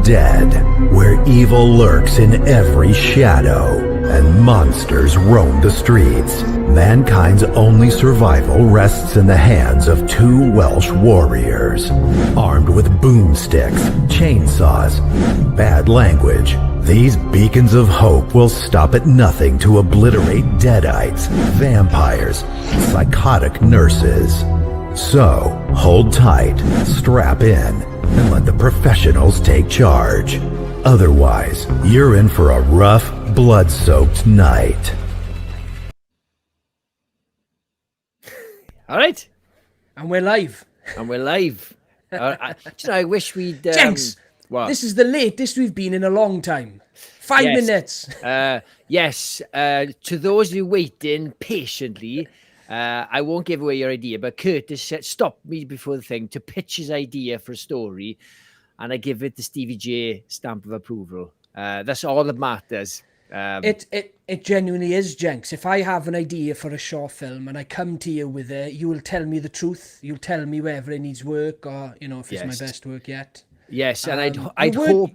dead, where evil lurks in every shadow and monsters roam the streets, mankind's only survival rests in the hands of two Welsh warriors. Armed with boomsticks, chainsaws, and bad language, these beacons of hope will stop at nothing to obliterate deadites, vampires, and psychotic nurses. So, hold tight, strap in, and let the professionals take charge. Otherwise, you're in for a rough, blood-soaked night. All right. And we're live. I wish we'd... Jenks, what? this is the latest we've been in a long time. 5 minutes. Yes. To those of you waiting patiently, I won't give away your idea, but Curtis stopped me before the thing to pitch his idea for a story, and I give it the Stevie J stamp of approval. That's all that matters. It genuinely is, Jenks. If I have an idea for a short film and I come to you with it, you will tell me the truth. You'll tell me whether it needs work or, if it's my best work yet. Yes, and I'd hope...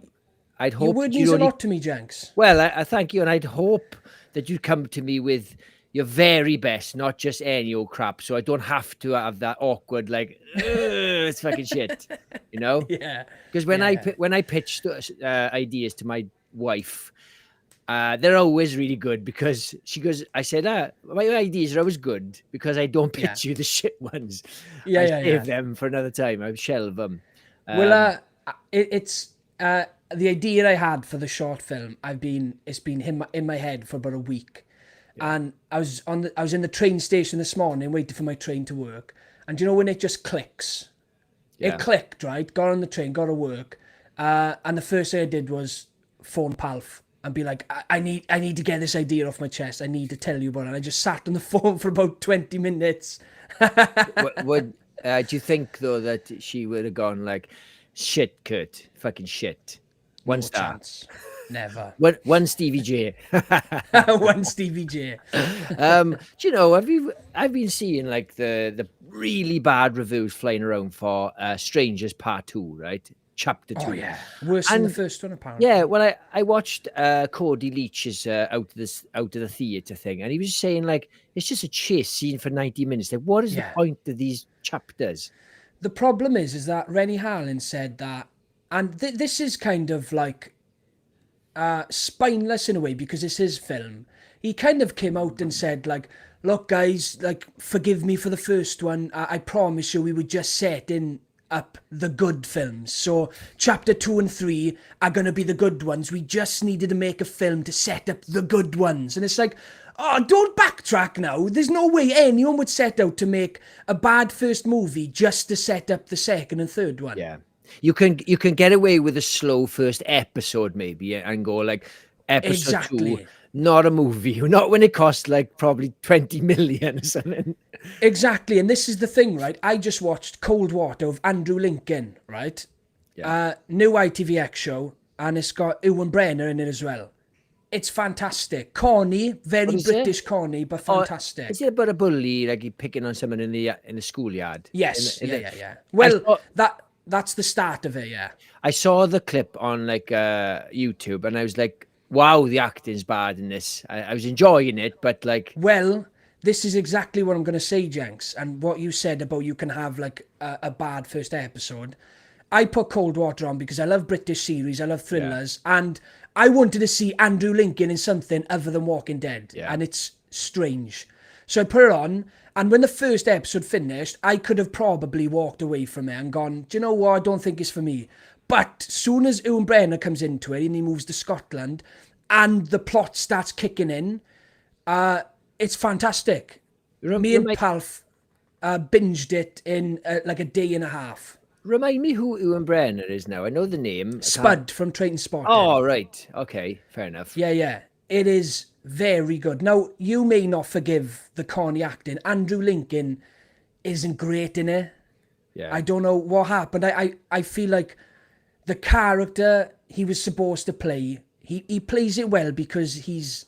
Your word means a lot to me, Jenks. Well, I thank you, and I'd hope that you'd come to me with your very best, not just any old crap, so I don't have to have that awkward, like, it's fucking shit, Yeah. Because when I pitch ideas to my wife, they're always really good because she goes, I said, my ideas are always good because I don't pitch you the shit ones. I save them for another time. I shelve them. It's the idea I had for the short film. It's been in my head for about a week, and I was in the train station this morning waiting for my train to work, and when it just clicks, it clicked, right? Got on the train, got to work, and the first thing I did was phone Palf and be like, I need to get this idea off my chest. I need to tell you about it. And I just sat on the phone for about 20 minutes. Do you think though that she would have gone like, shit, Kurt, fucking shit? One star. Chance. Never. One Stevie J. One Stevie J. Do you know, I've been seeing like the really bad reviews flying around for Strangers Part 2, right? Chapter 2. Oh yeah, worse than the first one apparently. Yeah, well, I watched Cody Leach's out of the theatre thing, and he was saying like it's just a chase scene for 90 minutes. Like, what is the point of these chapters? The problem is that Rennie Harlin said that, and this is kind of like spineless in a way because it's his film. He kind of came out and said like, look guys, like forgive me for the first one. I promise you we were just setting up the good films. So chapter 2 and 3 are going to be the good ones. We just needed to make a film to set up the good ones. And it's like, oh, don't backtrack now. There's no way anyone would set out to make a bad first movie just to set up the second and third one. Yeah. You can get away with a slow first episode maybe and go like episode 2, not a movie, not when it costs like probably 20 million or something. Exactly. And this is the thing, right? I just watched Cold Water of Andrew Lincoln, right? Yeah. New ITVX show, and it's got Ewan Brenner in it as well. It's fantastic. Corny, very British corny, but fantastic. Is it about a bully, like he picking on someone in the schoolyard? Yes. Yeah. Well, that's the start of it, yeah. I saw the clip on like YouTube, and I was like, wow, the acting's bad in this. I was enjoying it, but like... Well, this is exactly what I'm going to say, Jenks, and what you said about you can have like a bad first episode. I put Cold Water on because I love British series, I love thrillers, and I wanted to see Andrew Lincoln in something other than Walking Dead, and it's strange. So I put it on, and when the first episode finished, I could have probably walked away from it and gone, do you know what, I don't think it's for me. But soon as Ewan Brenner comes into it and he moves to Scotland and the plot starts kicking in, it's fantastic. Me and Palf binged it in like a day and a half. Remind me who Ewan Brenner is now. I know the name. Spud from Train Spotting. Oh, right. Okay, fair enough. Yeah. It is very good. Now, you may not forgive the corny acting. Andrew Lincoln isn't great in it. Yeah. I don't know what happened. I feel like the character he was supposed to play, he plays it well because he's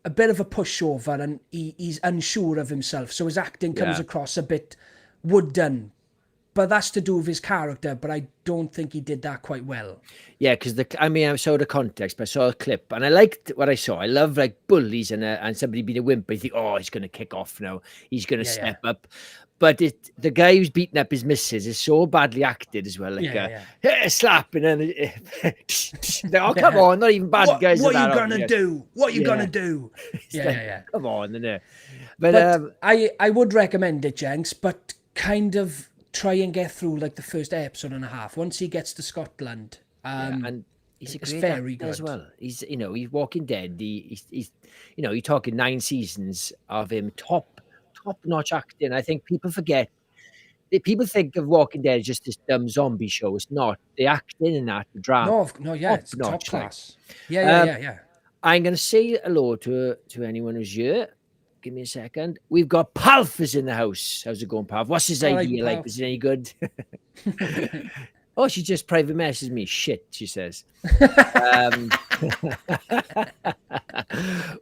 a bit of a pushover and he's unsure of himself. So his acting comes across a bit wood done. but that's to do with his character. But I don't think he did that quite well. Yeah, because I saw the context, but I saw a clip, and I liked what I saw. I love like bullies and somebody being a wimp. You think, oh, he's going to kick off now. He's going to step up. But the guy who's beating up his missus is so badly acted as well. Like slapping and oh, come on, not even bad guys. What are you gonna do? What are you gonna do? Come on, isn't it? But I would recommend it, Jenks, but kind of try and get through like the first episode and a half. Once he gets to Scotland, and he's a great very actor good as well. He's he's Walking Dead. He's you're talking 9 seasons of him top-notch acting. I think people forget. People think of Walking Dead as just this dumb zombie show. It's not. The acting in that, the drama. No, it's top class. Like. Yeah. I'm going to say hello to anyone who's here. Give me a second. We've got Palf is in the house. How's it going, Palf? What's his idea like? Is it any good? Oh, she just private messaged me. Shit, she says.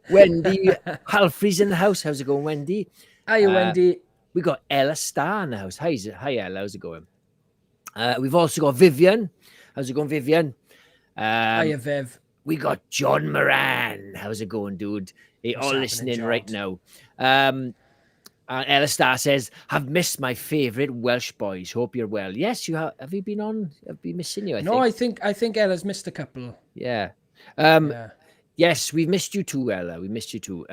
Wendy Palfrey's in the house. How's it going, Wendy? Hiya, Wendy. We got Ella Starr in the house. Hi, Ella. How's it going? We've also got Vivian. How's it going, Vivian? Hiya, Viv. We got John Moran. How's it going, dude? They're all listening right now. Ella Starr says, have missed my favourite Welsh boys. Hope you're well. Yes, you have. Have you been on? I've been missing you, I think Ella's missed a couple. Yeah. Yes, we've missed you too, Ella. We missed you too.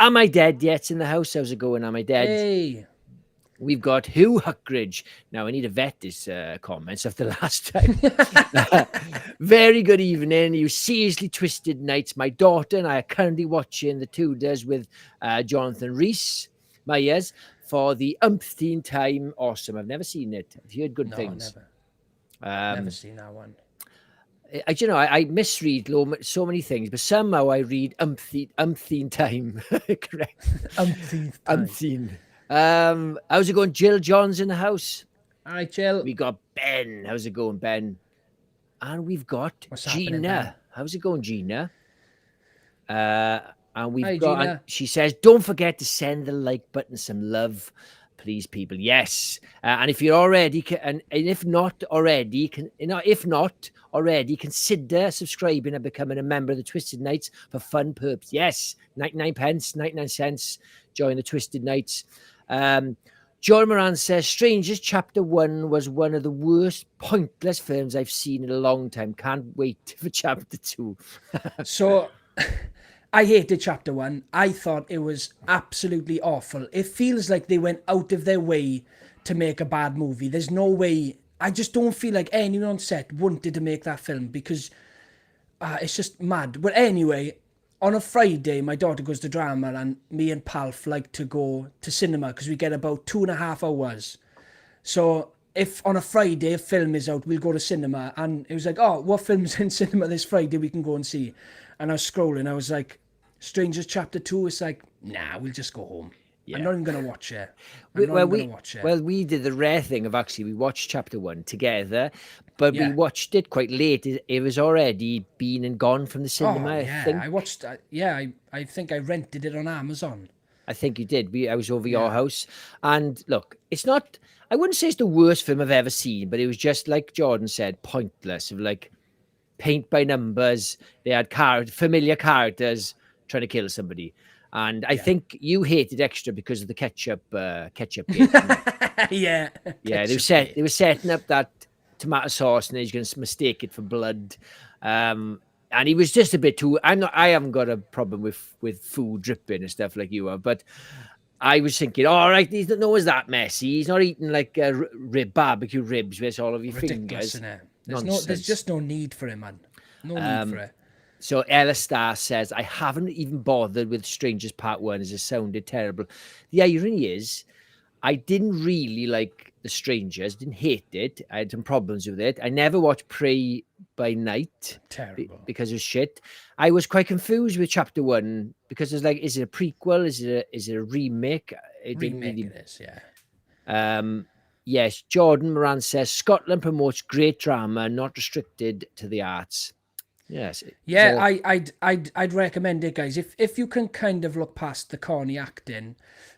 Am I dead yet in the house? How's it going? Am I dead? Hey. We've got Hugh Huckridge. Now, I need to vet this comments of the last time. Very good evening. You seriously twisted nights. My daughter and I are currently watching The Tudors with Jonathan Rhys Myers for the umpteenth time. Awesome. I've never seen it. I've heard good things. Never seen that one. I misread so many things, but somehow I read umpteen time. Correct. Umpteen. How's it going? Jill John's in the house. All right, Jill. We got Ben. How's it going, Ben? And we've got Gina. How's it going, Gina? And we've got. And she says, "Don't forget to send the like button some love, please, people." Yes. And if you're already, and if not already, consider subscribing and becoming a member of the Twisted Knights for fun perks. Yes, 99 cents. Join the Twisted Knights. John Moran says, Strangers Chapter 1 was one of the worst pointless films I've seen in a long time. Can't wait for Chapter 2. So, I hated Chapter 1. I thought it was absolutely awful. It feels like they went out of their way to make a bad movie. There's no way. I just don't feel like anyone on set wanted to make that film because it's just mad. But anyway, on a Friday, my daughter goes to drama and me and Palf like to go to cinema because we get about 2.5 hours. So if on a Friday a film is out, we'll go to cinema. And it was like, oh, what film's in cinema this Friday we can go and see? And I was scrolling. I was like, Strangers Chapter 2. It's like, nah, we'll just go home. Yeah. I'm not even going to watch it. Well, we did the rare thing of we watched Chapter 1 together, but we watched it quite late. It was already been and gone from the cinema. I think. I watched. I think I rented it on Amazon. I think you did. I was over your house, and look, it's not. I wouldn't say it's the worst film I've ever seen, but it was just like Jordan said, pointless. Of like paint by numbers. They had familiar characters trying to kill somebody. And I think you hated extra because of the ketchup game. Yeah. They were setting up that tomato sauce, and he's going to mistake it for blood. And he was just a bit too. I haven't got a problem with food dripping and stuff like you have, but I was thinking, all right, he's not always that messy. He's not eating like barbecue ribs with all of your ridiculous, fingers. There's just no need for it, man. No need for it. So Ella Starr says, I haven't even bothered with Strangers Part 1 as it sounded terrible. The irony is, I didn't really like The Strangers, didn't hate it. I had some problems with it. I never watched Prey by Night. Terrible. Because of shit. I was quite confused with Chapter 1 because it's like, is it a prequel? Is it a remake? It is, yeah. Yes, Jordan Moran says, Scotland promotes great drama, not restricted to the arts. Yes. Yeah, So, I'd recommend it, guys. If you can kind of look past the corny acting,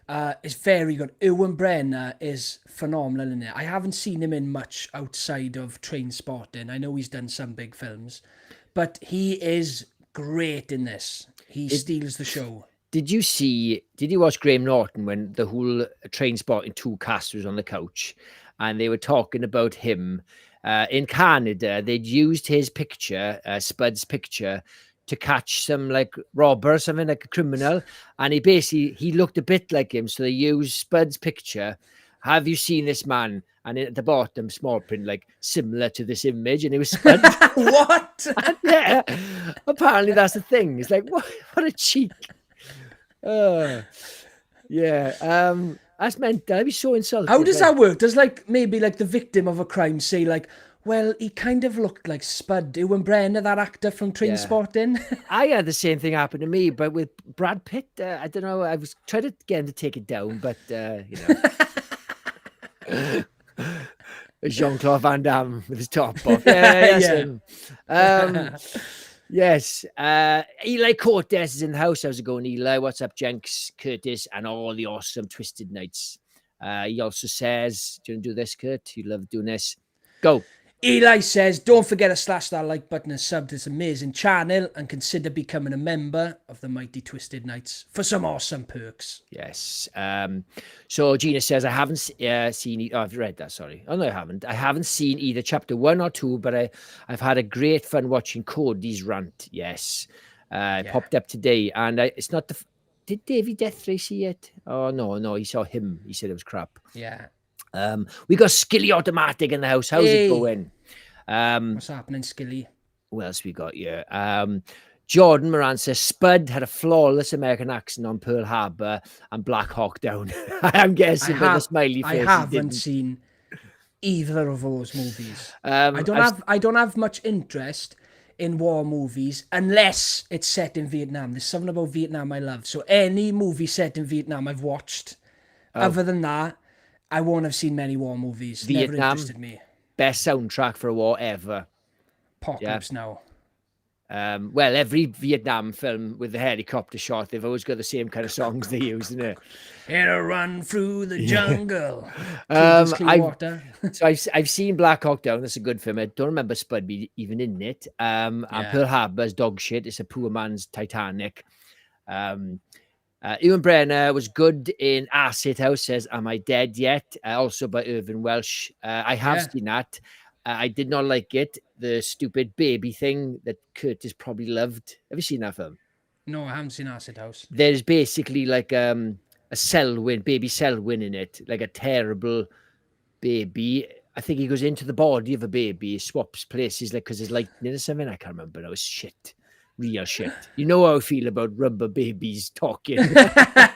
it's very good. Ewan Brenner is phenomenal in it. I haven't seen him in much outside of Trainspotting. I know he's done some big films, but he is great in this. He did steals the show. did you watch Graham Norton when the whole Train Spotting 2 cast was on the couch and they were talking about him in Canada? They'd used his picture, Spud's picture, to catch some like robber or something, like a criminal, and he looked a bit like him, so they used Spud's picture. Have you seen this man? And at the bottom, small print, like similar to this image, and it was Spud. What? Yeah, apparently that's the thing. It's like what a cheek. Yeah. That's meant. I'd be so insulted. How does like, that work? Does like maybe like the victim of a crime say like, well, he kind of looked like Spud, Ewan Brenner, that actor from Trainspotting? I had the same thing happen to me, but with Brad Pitt. I don't know. I was trying to get him to take it down, but Jean-Claude Van Damme with his top off. Yeah, yeah. Yes. Eli Cortez is in the house. How's it going, Eli? What's up, Jenks, Curtis, and all the awesome Twisted Knights? He also says, do you want to do this, Kurt? You love doing this. Go. Eli says, don't forget to slash that like button and sub to this amazing channel and consider becoming a member of the Mighty Twisted Knights for some awesome perks. Yes. So Gina says, I haven't seen... Oh, I've read that, sorry. Oh, no, I haven't. I haven't seen either chapter 1 or 2, but I've had a great fun watching Cody's rant. Yes. It popped up today, and it's not the... Did Davey Deathray see it? Oh, no, he saw him. He said it was crap. Yeah. We got Skilly Automatic in the house. How's it going? What's happening, Skilly? What else we got here? Jordan Moran says Spud had a flawless American accent on Pearl Harbor and Black Hawk Down. I'm guessing with the smiley face. I haven't seen either of those movies. I don't have much interest in war movies unless it's set in Vietnam. There's something about Vietnam I love. So any movie set in Vietnam I've watched. Other than that, I won't have seen many war movies. Vietnam, never interested me. Best soundtrack for a war ever. Apocalypse Now. Well, every Vietnam film with the helicopter shot, they've always got the same kind of songs they use, isn't it? In a run through the jungle. So I've seen Black Hawk Down. That's a good film. I don't remember Spud even in it. And Pearl Harbor's dog shit. It's a poor man's Titanic. Ewan Brenner was good in Acid House, says, Am I Dead Yet? Also by Irvin Welsh. I have seen that. I did not like it. The stupid baby thing that Curtis probably loved. Have you seen that film? No, I haven't seen Acid House. There's basically like a baby Selwyn in it, like a terrible baby. I think he goes into the body of a baby, swaps places, like because there's lightning or something. I can't remember. That was shit. Real shit. You know how I feel about rubber babies talking.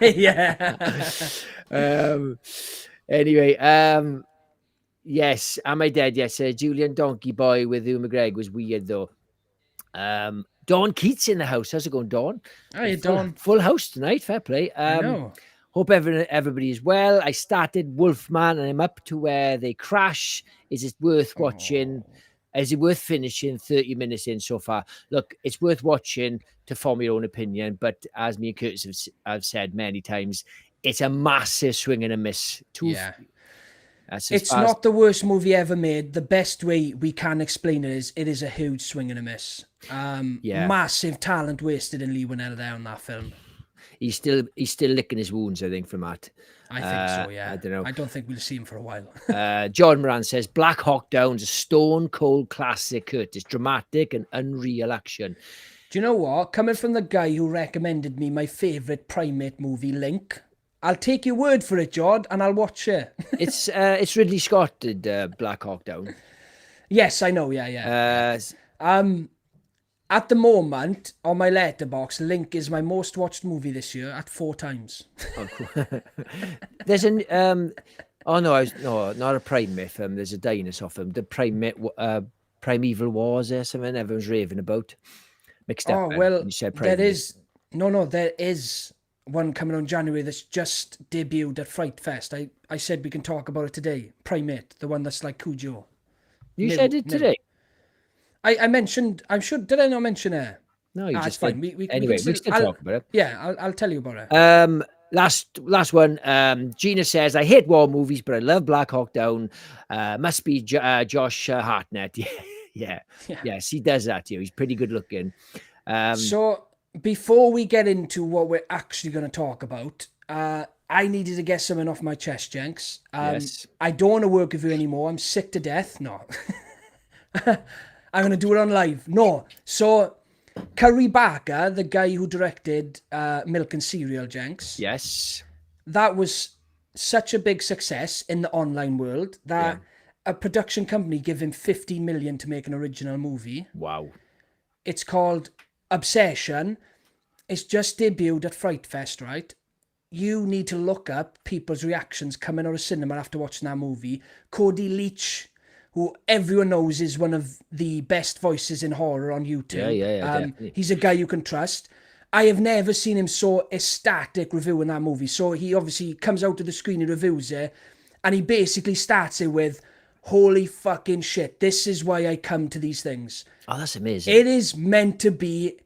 Yeah. Anyway, yes. Am I Dead? Yes. Julian Donkey Boy with Hugh McGregor was weird though. Dawn Keats in the house. How's it going, Dawn? Hey, Dawn. Full house tonight. Fair play. I know. Hope everybody is well. I started Wolfman and I'm up to where they crash. Is it worth watching? Is it worth finishing 30 minutes in so far? Look, it's worth watching to form your own opinion. But as me and Curtis have said many times, it's a massive swing and a miss. It's not the worst movie ever made. The best way we can explain it is a huge swing and a miss. Massive talent wasted in Lee Winnell there on that film. He's still licking his wounds, I think, from that. I think so, yeah. I don't know. I don't think we'll see him for a while. Jordan Moran says, Black Hawk Down's a stone cold classic, Curtis. Dramatic and unreal action. Do you know what? Coming from the guy who recommended me my favourite Primate movie, Link, I'll take your word for it, Jord, and I'll watch it. It's Ridley Scott did Black Hawk Down. Yes, I know, yeah. At the moment, on my letterbox, Link is my most watched movie this year at 4 times. Oh, cool. There's an not a Primate film. There's a dinosaur film. The Primeval Wars or something. Everyone's raving about. Mixed up. Oh well, there is one coming on January that's just debuted at Fright Fest. I said we can talk about it today. Primate, the one that's like Cujo. You said it today. I mentioned, I'm sure, did I not mention it? No, you It's just fine. did. We Anyway, we can still talk about it. Yeah, I'll tell you about it. Last one. Gina says, I hate war movies, but I love Black Hawk Down. Must be Josh Hartnett. Yeah. Yes, he does that. He's pretty good looking. So before we get into what we're actually going to talk about, I needed to get something off my chest, Jenks. Yes. I don't want to work with you anymore. I'm sick to death. No. I'm going to do it on live. No. So Curry Barker, the guy who directed Milk and Cereal, Jenks. Yes. That was such a big success in the online world that a production company gave him 50 million to make an original movie. Wow. It's called Obsession. It's just debuted at Fright Fest, right? You need to look up people's reactions coming out of cinema after watching that movie. Cody Leach, who everyone knows is one of the best voices in horror on YouTube. Definitely. He's a guy you can trust. I have never seen him so ecstatic reviewing that movie. So he obviously comes out to the screen and reviews it, and he basically starts it with, holy fucking shit, this is why I come to these things. Oh, that's amazing. It is meant to be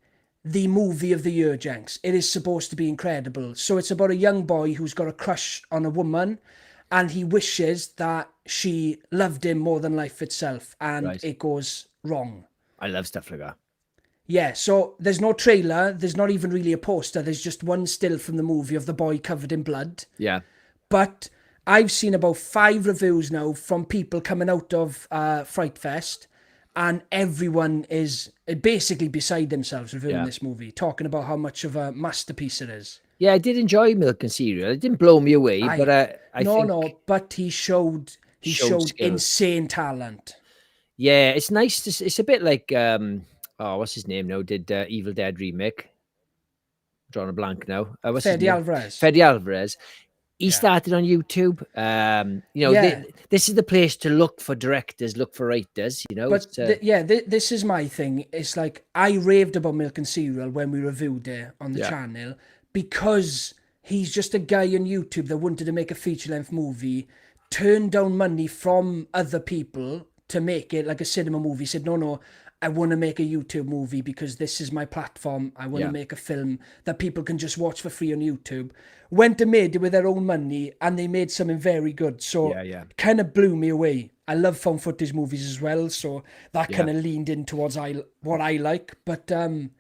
the movie of the year, Jenks. It is supposed to be incredible. So it's about a young boy who's got a crush on a woman, and he wishes that she loved him more than life itself, and it goes wrong. I love stuff like that. Yeah, so there's no trailer, there's not even really a poster, there's just one still from the movie of the boy covered in blood. Yeah. But I've seen about 5 reviews now from people coming out of Fright Fest, and everyone is basically beside themselves reviewing this movie, talking about how much of a masterpiece it is. Yeah, I did enjoy Milk and Cereal. It didn't blow me away, but I think... but he showed skills. insane talent. Yeah, it's nice to... It's a bit like... what's his name now? Did Evil Dead remake? I'm drawing a blank now. What's his name? Fede Alvarez. He started on YouTube. This is the place to look for directors, look for writers, But this is my thing. It's like, I raved about Milk and Cereal when we reviewed it on the channel, because he's just a guy on YouTube that wanted to make a feature-length movie, turned down money from other people to make it like a cinema movie, said, no, I want to make a YouTube movie because this is my platform. I want to make a film that people can just watch for free on YouTube. Went and made it with their own money, and they made something very good. So kind of blew me away. I love found footage movies as well, so that kind of leaned in towards what I like. But I'm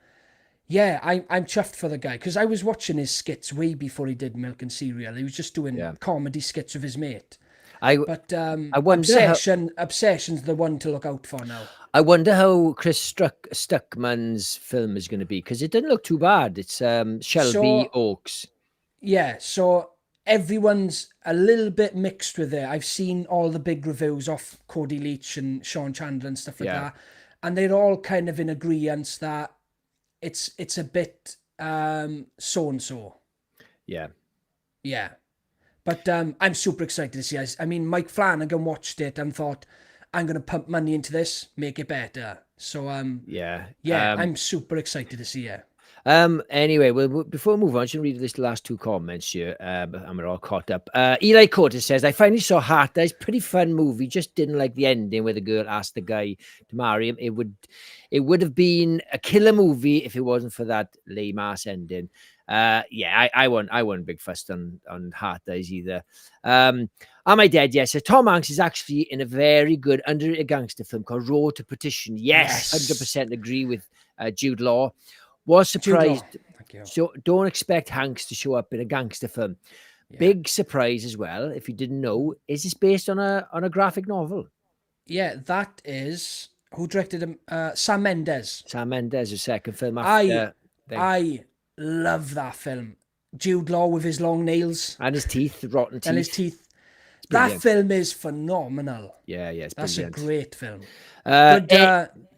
chuffed for the guy, because I was watching his skits way before he did Milk and Cereal. He was just doing comedy skits with his mate. I wonder Obsession's the one to look out for now. I wonder how Chris Stuckman's film is going to be, because it doesn't look too bad. It's Shelby Oaks. Yeah, so everyone's a little bit mixed with it. I've seen all the big reviews off Cody Leach and Sean Chandler and stuff like that, and they're all kind of in agreement that it's a bit so-and-so. Yeah. But I'm super excited to see it. I mean, Mike Flanagan watched it and thought, I'm going to pump money into this, make it better. So, I'm super excited to see it. Anyway, well, before we move on, I should read this last 2 comments here, and we're all caught up. Eli Curtis says, I finally saw Heart. It's a pretty fun movie. Just didn't like the ending where the girl asked the guy to marry him. It would have been a killer movie if it wasn't for that lame ass ending. I wasn't big fussed on Heart Dies either. Am I Dead? Yes. So Tom Hanks is actually in a very good underrated gangster film called Road to Perdition. Yes. 100% agree with Jude Law. Was surprised. So don't expect Hanks to show up in a gangster film. Big surprise as well, if you didn't know, is this based on a graphic novel? Yeah, that is... Who directed him? Sam Mendes. Sam Mendes, the second film after... I love that film. Jude Law with his long nails. And his teeth, rotten teeth. That film is phenomenal. Yeah, it's That's brilliant. A great film.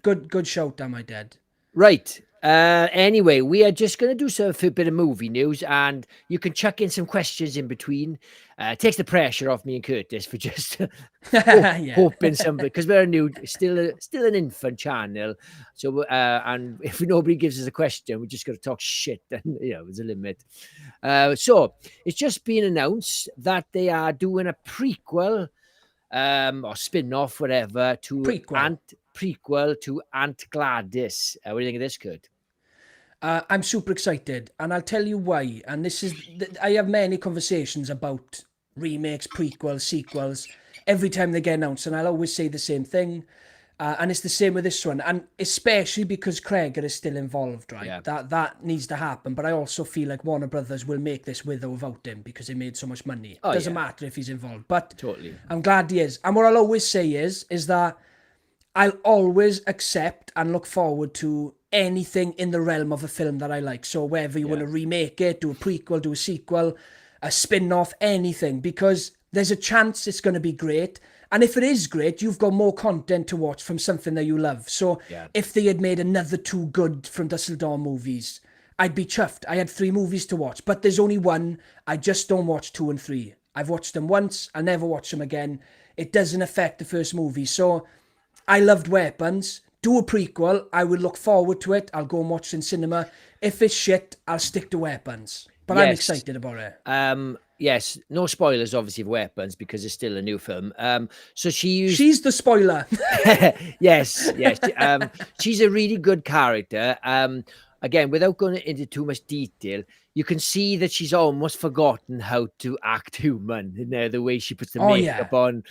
Good shout, Am I Dead? Right. Anyway, we are just going to do a bit of movie news, and you can chuck in some questions in between. Takes the pressure off me and Curtis for just hoping somebody, because we're still an infant channel. So, and if nobody gives us a question, we just got to talk shit. And there's a limit. So it's just been announced that they are doing a prequel, or spin-off, whatever, to prequel to Aunt Gladys. What do you think of this, Kurt? I'm super excited, and I'll tell you why. And this is, I have many conversations about remakes, prequels, sequels, every time they get announced, and I'll always say the same thing. And it's the same with this one, and especially because Craig is still involved, right? Yeah. That needs to happen. But I also feel like Warner Brothers will make this with or without him because they made so much money. Doesn't matter if he's involved, but Totally. I'm glad he is. And what I'll always say is that I'll always accept and look forward to anything in the realm of a film that I like. So whether you want to remake it, do a prequel, do a sequel, a spin-off, anything, because there's a chance it's going to be great. And if it is great, you've got more content to watch from something that you love. So if they had made another 2 good from Dusseldorf movies, I'd be chuffed. I had 3 movies to watch, but there's only one. I just don't watch 2 and 3. I've watched them once. I'll never watch them again. It doesn't affect the first movie. So I loved Weapons. Do a prequel. I would look forward to it. I'll go and watch it in cinema. If it's shit, I'll stick to Weapons. But I'm excited about it. Yes, no spoilers, obviously, of Weapons because it's still a new film. So she's the spoiler. yes. She's a really good character. Again, without going into too much detail, you can see that she's almost forgotten how to act human. You know, the way she puts the makeup on.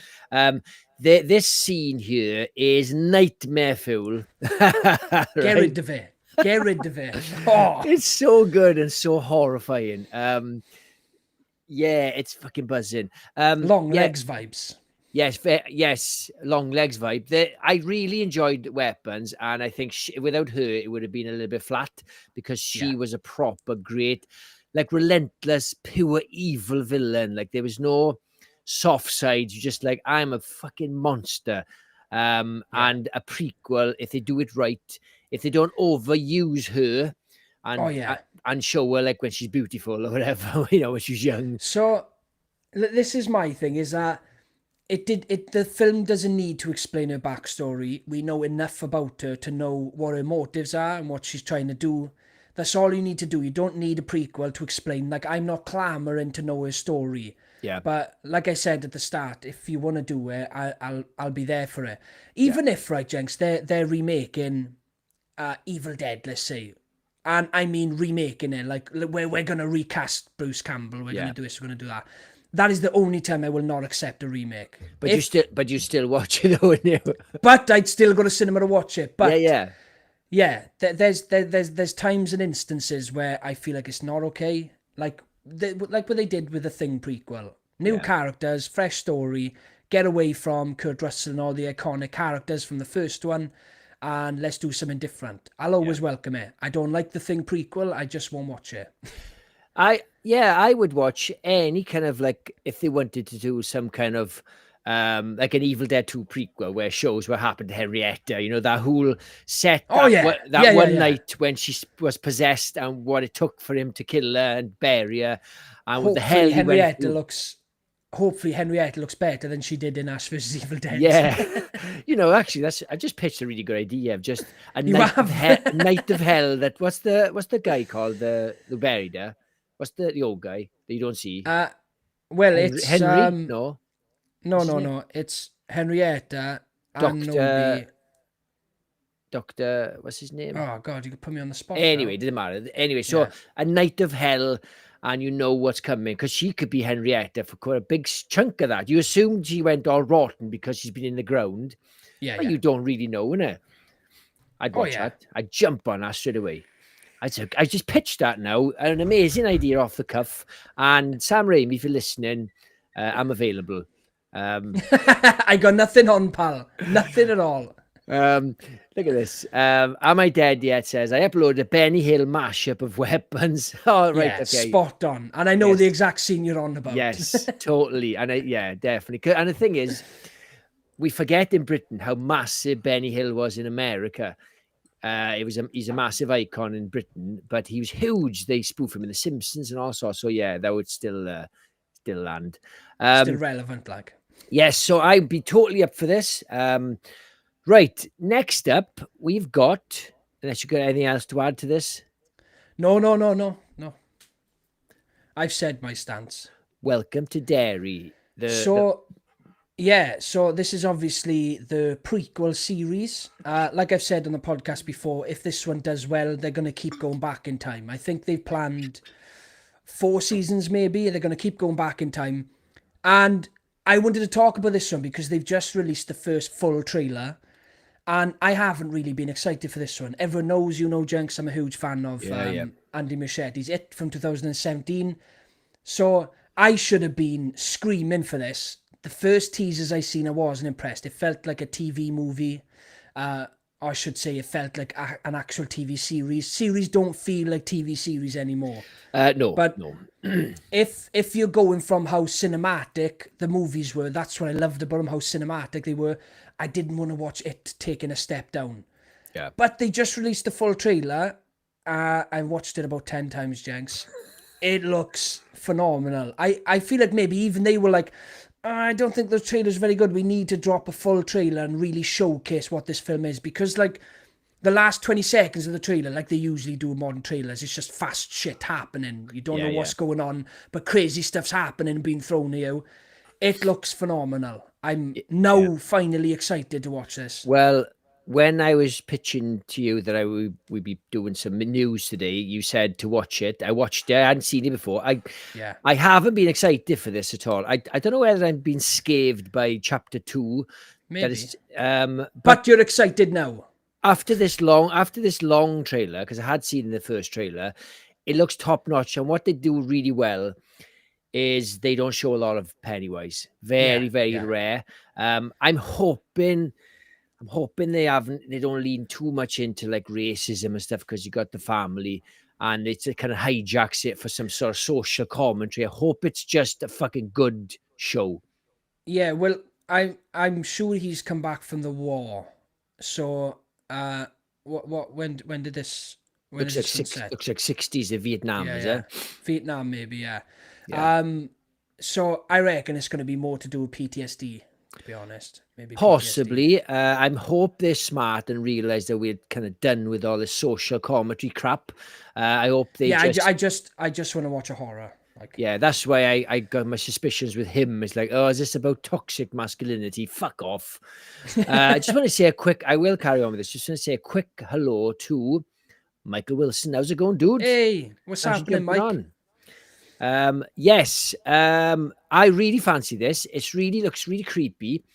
This scene here is nightmare full. Right? Get rid of it. Get rid of it. Oh, it's so good and so horrifying. Yeah, it's fucking buzzing. Long legs vibes. Yes, long legs vibe. I really enjoyed Weapons, and I think without her, it would have been a little bit flat because she was a proper great, like relentless, pure evil villain. Like there was no soft sides. You just like, I'm a fucking monster. And a prequel, if they do it right, if they don't overuse her and show her like when she's beautiful or whatever, you know, when she's young. So this is my thing, is that the film doesn't need to explain her backstory. We know enough about her to know what her motives are and what she's trying to do. That's all you need to do. You don't need a prequel to explain. Like, I'm not clamoring to know her story. Yeah. But like I said at the start, if you want to do it, I'll be there for it. Even if, right, Jenks, they're remaking Evil Dead, let's say. And I mean remaking it, like we're going to recast Bruce Campbell. We're going to do this, we're going to do that. That is the only time I will not accept a remake. But you still watch it, though, wouldn't you? But I'd still go to cinema to watch it. But yeah. There's times and instances where I feel like it's not okay. Like what they did with the Thing prequel. New characters, fresh story, get away from Kurt Russell and all the iconic characters from the first one, and let's do something different. I'll always welcome it. I don't like the Thing prequel. I just won't watch it. I would watch any kind of, like, if they wanted to do some kind of like an Evil Dead 2 prequel where it shows what happened to Henrietta, you know, that whole set that one night when she was possessed and what it took for him to kill her and bury her, and with the hell hopefully Henrietta looks better than she did in Ash vs Evil Dead. Yeah. You know, actually, I just pitched a really good idea of just a night of hell. That what's the guy called the buried her? What's the old guy that you don't see? Well, it's Henry. No. It's Henrietta. Doctor, what's his name? Oh God, you could put me on the spot. Anyway, it doesn't matter. Anyway, so a night of hell, and you know what's coming because she could be Henrietta for quite a big chunk of that. You assumed she went all rotten because she's been in the ground. But you don't really know, innit? I'd watch that. I'd jump on that straight away. I just pitched that now. An amazing idea off the cuff. And Sam Raimi, if you're listening, I'm available. I got nothing on, pal. Nothing at all. Look at this. Am I dead yet? Says I uploaded a Benny Hill mashup of Weapons. Oh, right. Okay. Spot on. And I know the exact scene you're on about. Yes, totally. And definitely. And the thing is, we forget in Britain how massive Benny Hill was in America. He's a massive icon in Britain, but he was huge. They spoof him in The Simpsons and all sorts. So that would still land. Still relevant, like. Yes, so I'd be totally up for this. Right, next up we've got. Unless you got anything else to add to this? No. I've said my stance. Welcome to Derry. Yeah, so this is obviously the prequel series. Like I've said on the podcast before, if this one does well, they're going to keep going back in time. I think they've planned 4 seasons, maybe. They're going to keep going back in time. And I wanted to talk about this one because they've just released the first full trailer. And I haven't really been excited for this one. Everyone knows, Jenks, I'm a huge fan of Yeah. Andy Muschietti's It from 2017. So I should have been screaming for this. The first teasers I seen, I wasn't impressed. It felt like a TV movie. I should say it felt like an actual TV series. Series don't feel like TV series anymore. No, But no. if you're going from how cinematic the movies were, that's what I loved about them, how cinematic they were. I didn't want to watch it taking a step down. Yeah. But they just released the full trailer. I watched it about 10 times, Jenks. It looks phenomenal. I feel like maybe even they were like, I don't think the trailer's very good. We need to drop a full trailer and really showcase what this film is. Because, like, the last 20 seconds of the trailer, like they usually do in modern trailers, it's just fast shit happening. You don't know what's going on, but crazy stuff's happening and being thrown at you. It looks phenomenal. I'm now finally excited to watch this. Well, when I was pitching to you that we'd be doing some news today, you said to watch it. I watched it. I hadn't seen it before. I haven't been excited for this at all. I don't know whether I'm being scathed by chapter 2. Maybe. That is, but you're excited now. After this long trailer, because I had seen the first trailer, it looks top notch. And what they do really well is they don't show a lot of Pennywise. Very rare. I'm hoping they don't lean too much into like racism and stuff, because you got the family and it kind of hijacks it for some sort of social commentary. I hope it's just a fucking good show. Yeah, well, I'm sure he's come back from the war. So when did this Looks like 60s in Vietnam, is it? Vietnam, maybe, yeah. So I reckon it's going to be more to do with PTSD, to be honest. Maybe possibly. I hope they're smart and realize that we're kind of done with all this social commentary crap. I hope they. Yeah, I just want to watch a horror. Like, yeah, that's why I got my suspicions with him. It's like, oh, is this about toxic masculinity? Fuck off. I just want to say a quick. I will carry on with this. Just want to say a quick hello to Michael Wilson. How's it going, dude? Hey, what's happening, Mike? Yes. I really fancy this. It really looks really creepy.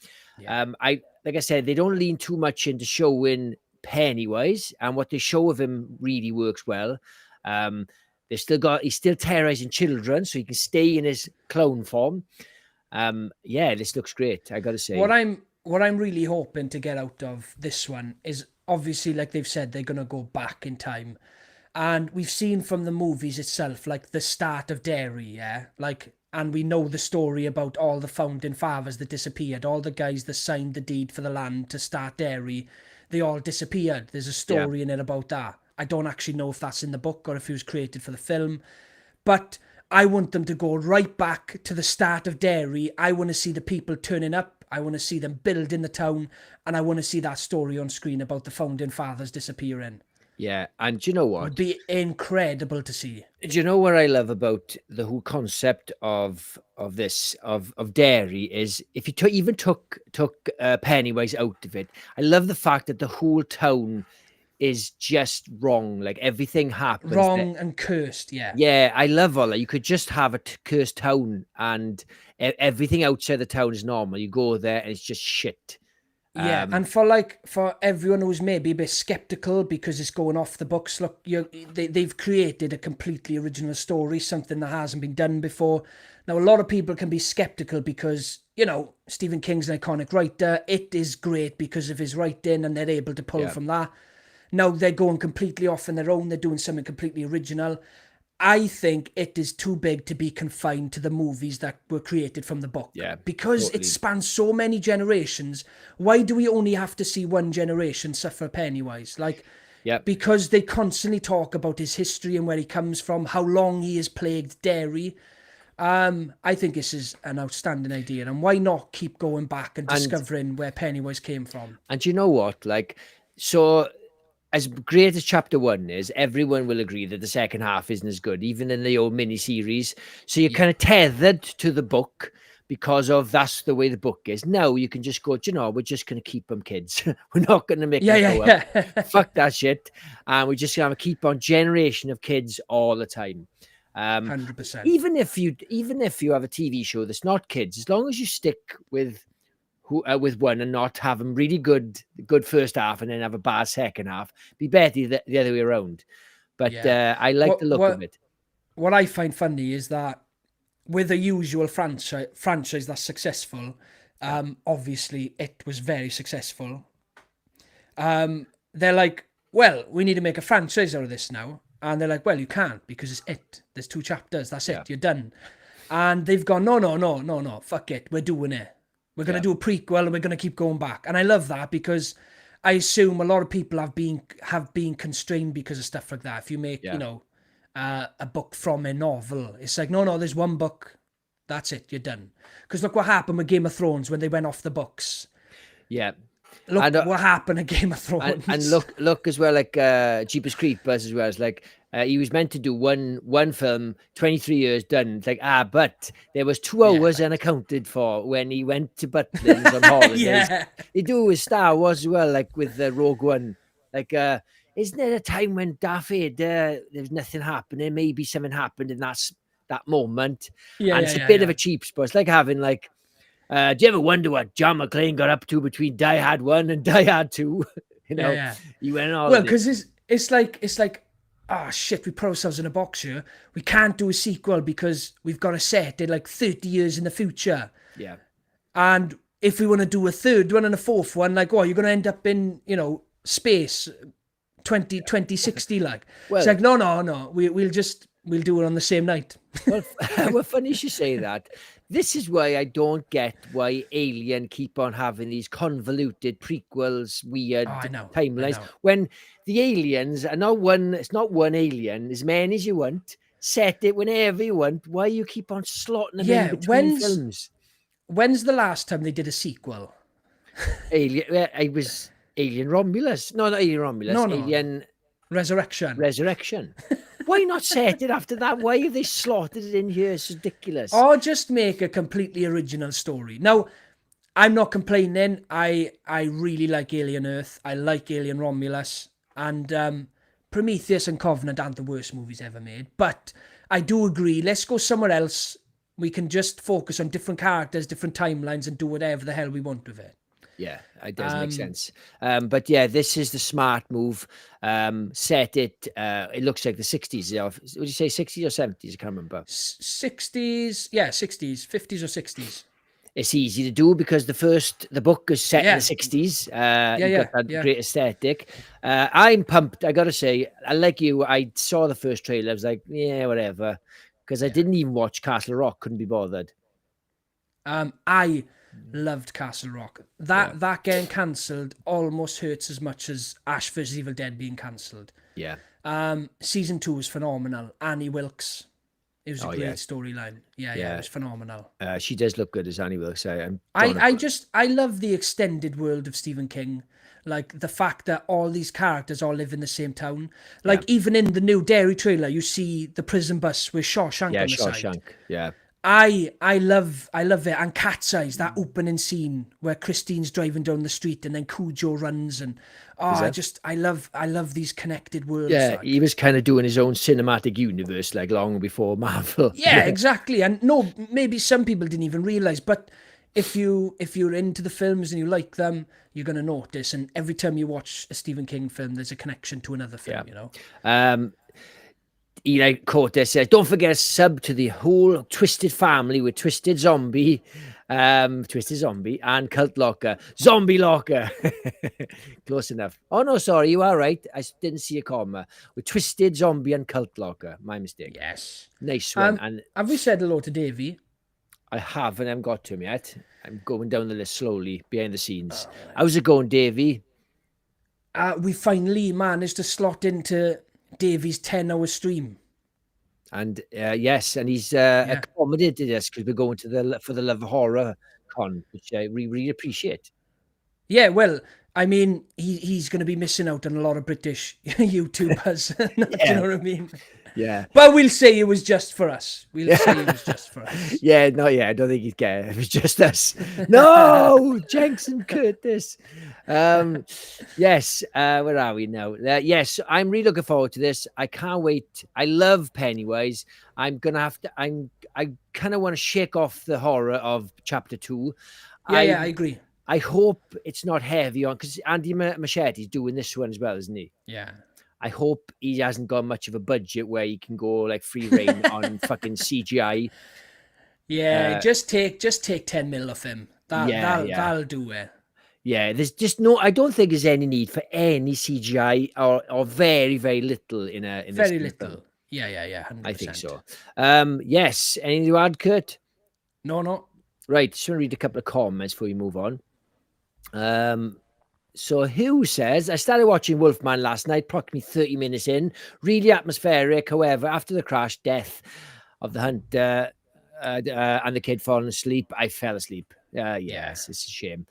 Yeah. Like I said, they don't lean too much into showing Pennywise, and what they show of him really works well. He's still terrorizing children, so he can stay in his clone form. Yeah, this looks great. I gotta say. What I'm really hoping to get out of this one is, obviously, like they've said, they're gonna go back in time. And we've seen from the movies itself, like the start of Derry, yeah? Like, and we know the story about all the founding fathers that disappeared, all the guys that signed the deed for the land to start Derry, they all disappeared. There's a story in it about that. I don't actually know if that's in the book or if it was created for the film. But I want them to go right back to the start of Derry. I want to see the people turning up. I want to see them building the town. And I want to see that story on screen about the founding fathers disappearing. Yeah, and do you know what? It would be incredible to see. Do you know what I love about the whole concept of Derry is, if you even took Pennywise out of it, I love the fact that the whole town is just wrong. Like, everything happens wrong and cursed. Yeah, I love all that. You could just have a cursed town, and everything outside the town is normal. You go there and it's just shit. Yeah, and for everyone who's maybe a bit skeptical because it's going off the books, look, they've created a completely original story, something that hasn't been done before. Now, a lot of people can be skeptical because, Stephen King's an iconic writer. It is great because of his writing, and they're able to pull from that. Now they're going completely off on their own. They're doing something completely original. I think it is too big to be confined to the movies that were created from the book. Yeah, because it spans so many generations. Why do we only have to see one generation suffer Pennywise? Because they constantly talk about his history and where he comes from, how long he has plagued Derry. I think this is an outstanding idea, and why not keep going back and discovering where Pennywise came from? And you know what? As great as chapter 1 is, everyone will agree that the second half isn't as good, even in the old mini-series. So you're kind of tethered to the book, because of that's the way the book is. Now you can just go, "Do you know, we're just going to keep them kids. We're not going to make them grow up. Fuck that shit. And we're just going to keep on generation of kids all the time. 100%. Even if you have a TV show that's not kids, as long as you stick with one and not have them really good first half and then have a bad second half, be better the other way around. But I like the look of it. What I find funny is that with a usual franchise that's successful, obviously it was very successful. They're like, well, we need to make a franchise out of this now. And they're like, well, you can't because it's it. There's 2 chapters. That's it. You're done. And they've gone, no. Fuck it. We're doing it. We're going to do a prequel and we're going to keep going back. And I love that because I assume a lot of people have been constrained because of stuff like that. If you make, a book from a novel, it's like, no, there's one book. That's it. You're done. Because look what happened with Game of Thrones when they went off the books. Yeah. Look what happened at Game of Thrones. And look as well, like Jeepers Creepers as well. It's like he was meant to do one film, 23 years done. It's like, but there was 2 hours unaccounted for when he went to Butlins on holidays. They do with Star Wars as well, like with Rogue One. Like, isn't there a time when Darth Vader, there's nothing happening, maybe something happened in that moment? And it's a bit of a cheap spot. It's like having like, do you ever wonder what John McClane got up to between Die Hard 1 and Die Hard 2? He went all. Well, because it's like, oh shit, we put ourselves in a box here. We can't do a sequel because we've got a set in like 30 years in the future. Yeah. And if we want to do a third one and a fourth one, like, you're going to end up in, space 2060, like. Well, it's like, no. We'll do it on the same night. Well, funny you say that. This is why I don't get why Alien keep on having these convoluted prequels, weird timelines. When the aliens are not one, it's not one alien, as many as you want. Set it whenever you want. Why you keep on slotting them in between films? When's the last time they did a sequel? It was Alien Romulus. No, not Alien Romulus. No. Alien Resurrection. Why not set it after that? Why have they slotted it in here? It's ridiculous. Or just make a completely original story. Now, I'm not complaining. I really like Alien Earth. I like Alien Romulus. And Prometheus and Covenant aren't the worst movies ever made. But I do agree. Let's go somewhere else. We can just focus on different characters, different timelines, and do whatever the hell we want with it. Yeah, it does make sense. But yeah, this is the smart move. Set it. It looks like the 60s. Would you say 60s or 70s? I can't remember. 60s. Yeah, 60s. 50s or 60s. It's easy to do because the book is set in the 60s. Got that great aesthetic. I'm pumped. I got to say, like you, I saw the first trailer. I was like, yeah, whatever. Because I didn't even watch Castle Rock. Couldn't be bothered. I loved Castle Rock. That getting cancelled almost hurts as much as Ash vs Evil Dead being cancelled. Yeah. Season 2 was phenomenal. Annie Wilkes. It was a great storyline. Yeah, it was phenomenal. She does look good as Annie Wilkes. I love the extended world of Stephen King. Like the fact that all these characters all live in the same town. Like even in the new Derry trailer, you see the prison bus with Shawshank on the side. Yeah. I love it. And Cat's Eyes, that opening scene where Christine's driving down the street and then Cujo runs and I love these connected worlds. Yeah, like. He was kind of doing his own cinematic universe like long before Marvel. Yeah, exactly. And no, maybe some people didn't even realize, but if you're into the films and you like them, you're going to notice. And every time you watch a Stephen King film, there's a connection to another film, you know? Eli Cortez says, don't forget a sub to the whole Twisted family with Twisted Zombie and Cult Locker. Zombie Locker. Close enough. Oh, no, sorry. You are right. I didn't see a comma. With Twisted Zombie and Cult Locker. My mistake. Yes. Nice one. And have we said hello to Davey? I haven't. I haven't got to him yet. I'm going down the list slowly behind the scenes. How's it going, Davey? We finally managed to slot into Davies' 10-hour stream. And yes, and he's accommodated us because we're going to for the Love Horror Con, which I really appreciate. Yeah, well, I mean, he's going to be missing out on a lot of British YouTubers. Do you know what I mean? Yeah. But we'll say it was just for us. We'll say it was just for us. Yeah, no, yeah, I don't think he'd get it. It was just us. No, Jenks and Curtis. Yes, where are we now? Yes, I'm really looking forward to this. I can't wait. I love Pennywise. I'm gonna have to. I kind of want to shake off the horror of chapter 2. Yeah, I agree. I hope it's not heavy on because Andy Machete's doing this one as well, isn't he? Yeah. I hope he hasn't got much of a budget where he can go like free reign on fucking CGI. Yeah, just take 10 mil off him. That'll do it. Yeah, there's just no. I don't think there's any need for any CGI or very very little in Very this little. film. Yeah, 100%. I think so. Yes. Anything to add, Kurt? No. Right. Just want to read a couple of comments before we move on. So Hugh says, I started watching Wolfman last night, approximately 30 minutes in. Really atmospheric. However, after the crash, death of the hunter and the kid falling asleep, I fell asleep. Yes, it's a shame.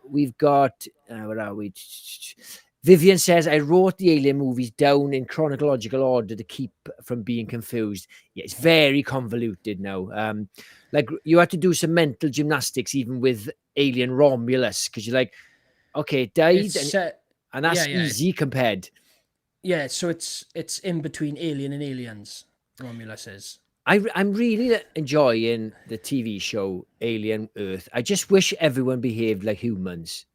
We've got, where are we? Vivian says, I wrote the Alien movies down in chronological order to keep from being confused. Yeah, it's very convoluted now. Like you had to do some mental gymnastics even with Alien Romulus because you're like, okay, died, and that's easy compared. Yeah, so it's in between Alien and Aliens, Romulus is. I'm really enjoying the TV show Alien Earth. I just wish everyone behaved like humans.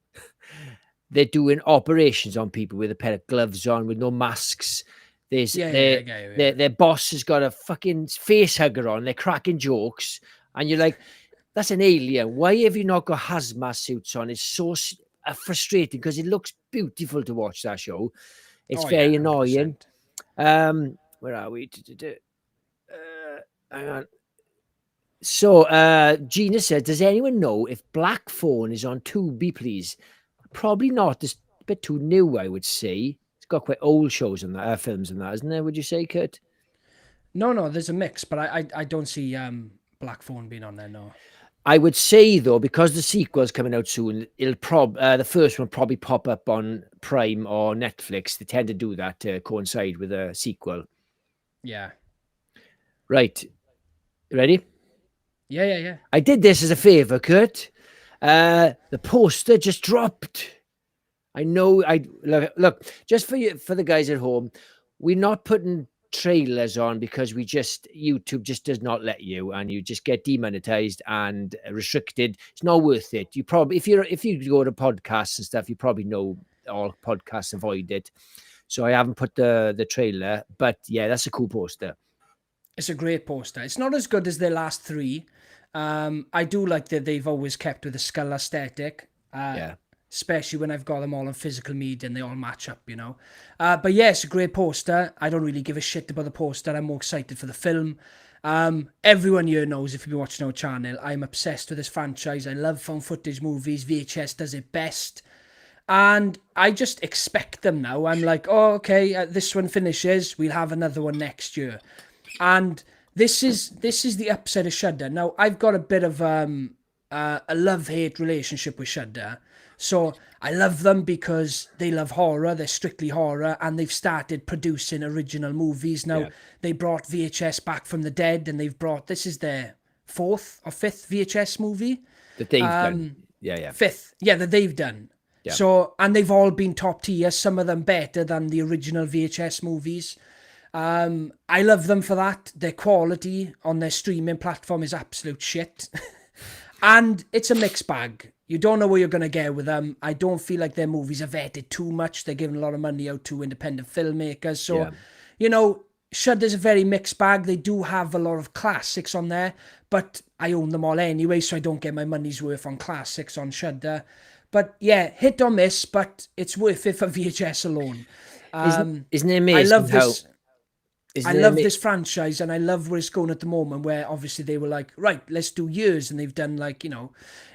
They're doing operations on people with a pair of gloves on, with no masks. Their boss has got a fucking face hugger on. They're cracking jokes, and you're like, "That's an alien. Why have you not got hazmat suits on?" It's so frustrating because it looks beautiful to watch that show. It's very annoying. Where are we? Hang on. So Gina says, does anyone know if Black Phone is on Tubi, please? Probably not. It's a bit too new, I would say. It's got quite old shows on that, films and that, isn't there? Would you say, Kurt? No, there's a mix, but I don't see Black Phone being on there, no. I would say though, because the sequel's coming out soon, it'll the first one will probably pop up on Prime or Netflix. They tend to do that to coincide with a sequel. Yeah. Right. You ready? Yeah. I did this as a favor, Kurt. The poster just dropped. I know. Look. Just for you, for the guys at home, we're not putting trailers on because YouTube just does not let you, and you just get demonetized and restricted. It's not worth it. You probably, if you go to podcasts and stuff, you probably know all podcasts avoid it. So I haven't put the trailer, but yeah, that's a cool poster. It's a great poster. It's not as good as their last 3. I do like that they've always kept with the skull aesthetic. Especially when I've got them all on physical media and they all match up, you know. But yeah, it's a great poster. I don't really give a shit about the poster. I'm more excited for the film. Everyone here knows, if you've been watching our channel, I'm obsessed with this franchise. I love found footage movies. VHS does it best. And I just expect them now. I'm like, oh, okay, this one finishes. We'll have another one next year. And this is the upside of Shudder. Now, I've got a bit of a love-hate relationship with Shudder. So I love them because they love horror. They're strictly horror, and they've started producing original movies. Now, they brought VHS back from the dead, and this is their 4th or 5th VHS movie. That they've done. Yeah. 5th. Yeah, that they've done. Yeah. So, and they've all been top tier, some of them better than the original VHS movies. I love them for that. Their quality on their streaming platform is absolute shit. And it's a mixed bag. You don't know what you're going to get with them. I don't feel like their movies are vetted too much. They're giving a lot of money out to independent filmmakers. So, you know, Shudder's a very mixed bag. They do have a lot of classics on there, but I own them all anyway, so I don't get my money's worth on classics on Shudder. But yeah, hit or miss, but it's worth it for VHS alone. Isn't it amazing I love this franchise, and I love where it's going at the moment, where obviously they were like, right, let's do years, and they've done like, you know,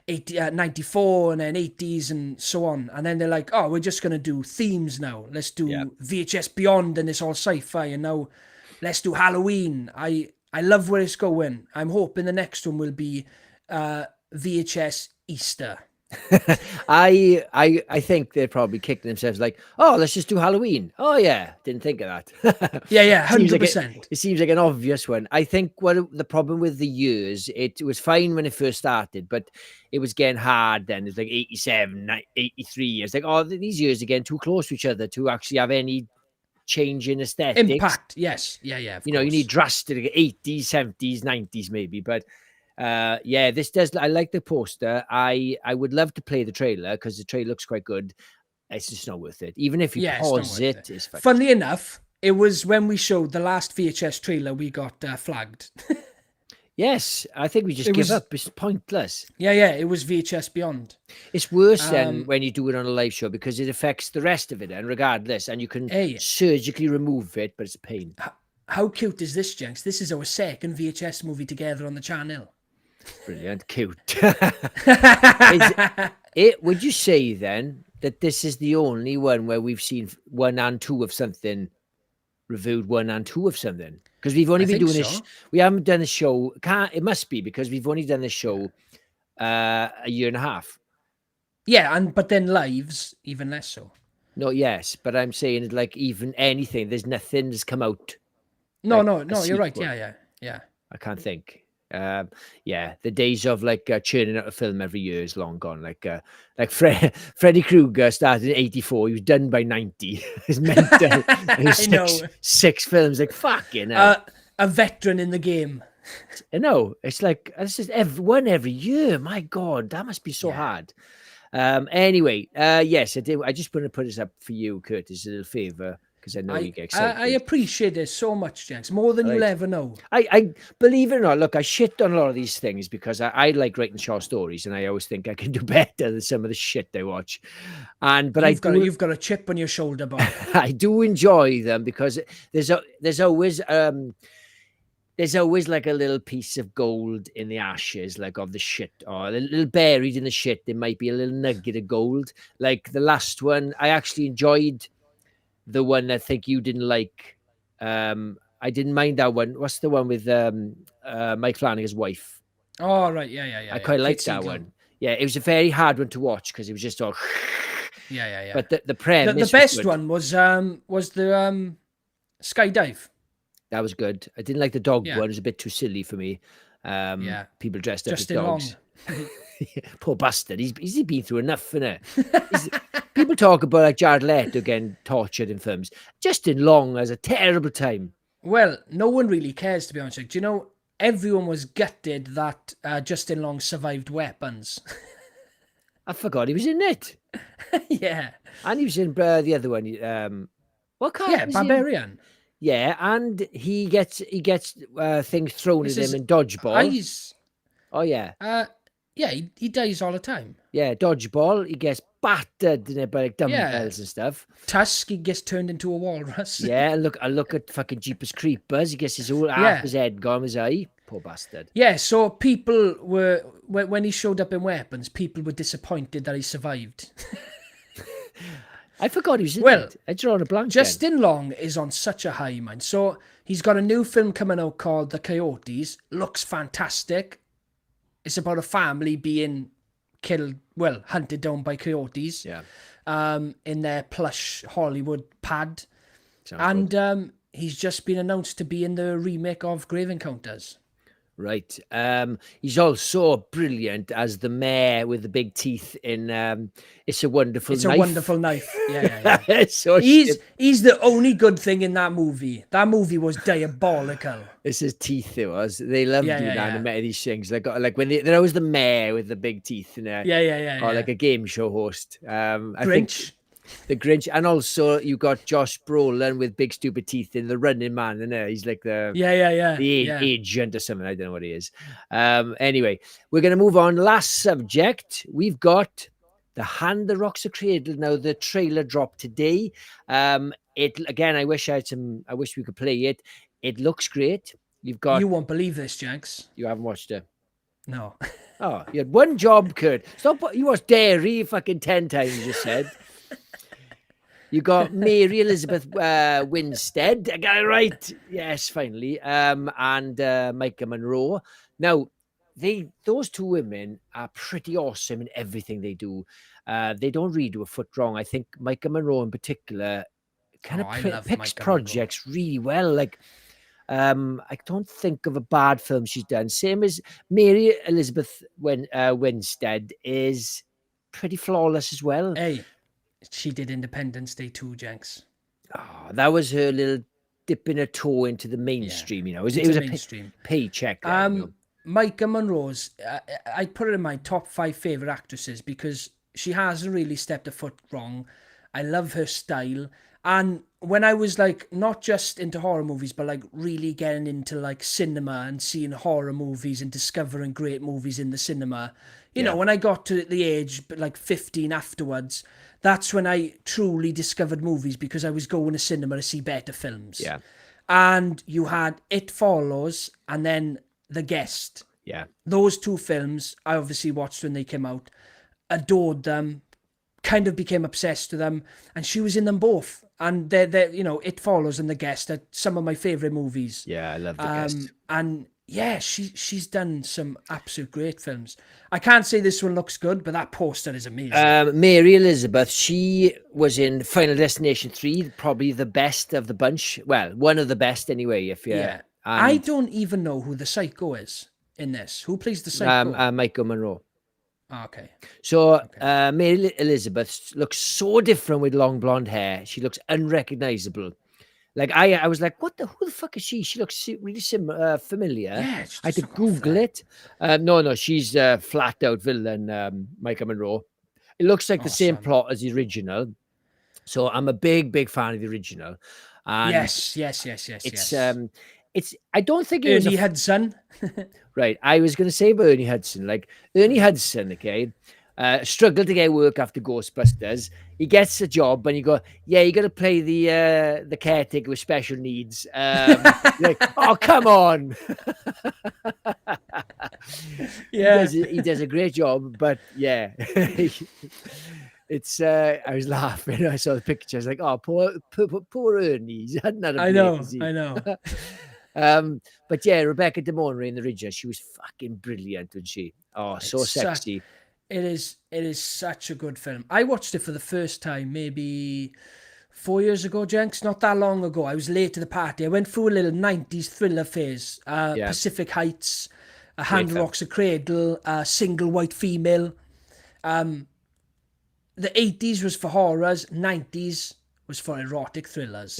94 and then 80s and so on. And then they're like, oh, we're just going to do themes now. Let's do VHS Beyond, and it's all sci-fi, and now let's do Halloween. I love where it's going. I'm hoping the next one will be VHS Easter. I think they're probably kicking themselves like, oh, let's just do Halloween. Oh yeah, didn't think of that. Yeah, Seems like 100%. it seems like an obvious one. I think the problem with the years, it was fine when it first started, but it was getting hard then. It's like 87, 83. It's like, oh, these years are getting too close to each other to actually have any change in aesthetics. Impact, yes. Yeah, of You course. know, you need drastic 80s, 70s, 90s maybe, but yeah, this does. I like the poster. I would love to play the trailer because the trailer looks quite good. It's just not worth it. Even if you Yeah, it's not pause worth it, it's fucking. Funnily enough, it was when we showed the last VHS trailer, we got flagged. Yes, I think we just give up. It's pointless. Yeah, it was VHS Beyond. It's worse than when you do it on a live show because it affects the rest of it, and regardless, and you can surgically remove it, but it's a pain. How cute is this, Jenks? This is our second VHS movie together on the channel. Brilliant, cute. Would you say then that this is the only one where we've seen 1 and 2 of something reviewed, 1 and 2 of something? Because we've only been doing this. We haven't done the show. It must be because we've only done the show a year and a half. Yeah, but then lives even less so. No, yes, but I'm saying like even anything. There's nothing that's come out. No, you're right. Yeah. I can't think. Yeah, the days of like churning out a film every year is long gone. Like Freddy Krueger started in 84. He was done by 90. It's mental. Six films. Like fucking hell. A veteran in the game. No, it's like it's just one every year. My God, that must be so hard. Anyway, yes, I did. I just want to put this up for you, Curtis, a little favor. Because I know you get excited. I appreciate it so much, Jenks. More than you'll ever know. I believe it or not, look, I shit on a lot of these things because I like writing short stories and I always think I can do better than some of the shit I watch. You've got a chip on your shoulder, Bob. I do enjoy them because there's always like a little piece of gold in the ashes, like of the shit, or a little buried in the shit. There might be a little nugget of gold. Like the last one, I actually enjoyed. The one I think you didn't like. I didn't mind that one. What's the one with Mike Flanagan's wife? Oh, right. Yeah. I quite liked that one. Yeah, it was a very hard one to watch because it was just all... Yeah. But the premise... The best one was the skydive. That was good. I didn't like the dog one. It was a bit too silly for me. People dressed up as dogs. Poor bastard. He's been through enough, innit? People talk about like Jared Leto getting tortured in films. Justin Long has a terrible time. Well, no one really cares, to be honest. Do you know, everyone was gutted that Justin Long survived Weapons. I forgot he was in it. Yeah. And he was in the other one. What kind? Yeah, Barbarian. Yeah, and he gets things thrown at him in dodgeball. Oh yeah. Yeah, he dies all the time. Yeah, dodgeball. He gets battered in it by like dumbbells and stuff. Tusk, he gets turned into a walrus. Yeah, I look at fucking Jeepers Creepers. He gets his whole half his head gone, his eye. Poor bastard. Yeah, so people were when he showed up in Weapons, people were disappointed that he survived. I forgot he was in it. I drawn a blank. Justin Long is on such a high, man. So he's got a new film coming out called The Coyotes. Looks fantastic. It's about a family being hunted down by coyotes. Yeah. In their plush Hollywood pad. Sounds he's just been announced to be in the remake of Grave Encounters. Right. He's also brilliant as the mayor with the big teeth in It's a Wonderful Knife. It's a Wonderful Knife. Yeah. So he's the only good thing in that movie. That movie was diabolical. It's his teeth. It was. They love doing animated these things. Like when they're always the mayor with the big teeth in there. Or like a game show host. I think the Grinch, and also you got Josh Brolin with big stupid teeth in The Running Man, and he's like the agent or something. I don't know what he is. Anyway, we're gonna move on. Last subject, we've got The Hand That Rocks the Cradle. Now the trailer dropped today. It again. I wish we could play it. It looks great. You won't believe this, Jenks. You haven't watched it. No. Oh, you had one job, Kurt. Stop. You watched Derry fucking 10 times. You said. You got Mary Elizabeth Winstead. I got it right. Yes, finally. And Micah Monroe. Now, those two women are pretty awesome in everything they do. They don't really do a foot wrong. I think Micah Monroe in particular kind of I love picks Micah Monroe. projects really well. Like, I don't think of a bad film she's done. Same as Mary Elizabeth Winstead is pretty flawless as well. Hey, she did Independence Day too, Jenks. Oh, that was her little dipping her toe into the mainstream. You know, it was a mainstream paycheck. There, you know? Micah Monroe's, I put her in my top 5 favorite actresses because she hasn't really stepped a foot wrong. I love her style. And when I was like, not just into horror movies, but like really getting into like cinema and seeing horror movies and discovering great movies in the cinema, you know, when I got to the age like 15 afterwards, that's when I truly discovered movies because I was going to cinema to see better films. Yeah. And you had It Follows and then The Guest. Yeah. Those 2 films I obviously watched when they came out, adored them, kind of became obsessed with them, and she was in them both. And they're you know, It Follows and The Guest are some of my favorite movies. Yeah, I love The Guest. And yeah, she's done some absolute great films. I can't say this one looks good, but that poster is amazing. Mary Elizabeth, she was in Final Destination 3, probably the best of the bunch. Well, one of the best anyway. Yeah. I don't even know who the psycho is in this. Who plays the psycho? Michael Monroe. Okay. So Mary Elizabeth looks so different with long blonde hair. She looks unrecognizable. Like I was like, who the fuck is she? She looks really familiar. Yeah, I had to Google it. No, she's flat out villain, Micah Monroe. It looks like the same plot as the original. So I'm a big fan of the original. And yes. It's I don't think it was Ernie Hudson. Right. I was going to say about Ernie Hudson. Like Ernie Hudson, okay, struggled to get work after Ghostbusters. He gets a job, and you go, yeah, you got to play the caretaker with special needs. Like, oh, come on. Yeah, he does a great job, but yeah. It's I was laughing when I saw the picture. I was like, oh, poor Ernie. He's had another I know. But yeah, Rebecca De Mornay in the original, she was fucking brilliant, wasn't she? Oh, so sexy. It is such a good film. I watched it for the first time maybe 4 years ago, Jenks. Not that long ago. I was late to the party. I went through a little 90s thriller phase. Pacific Heights, A Hand Rocks a Cradle, Single White Female. The 80s was for horrors, 90s was for erotic thrillers.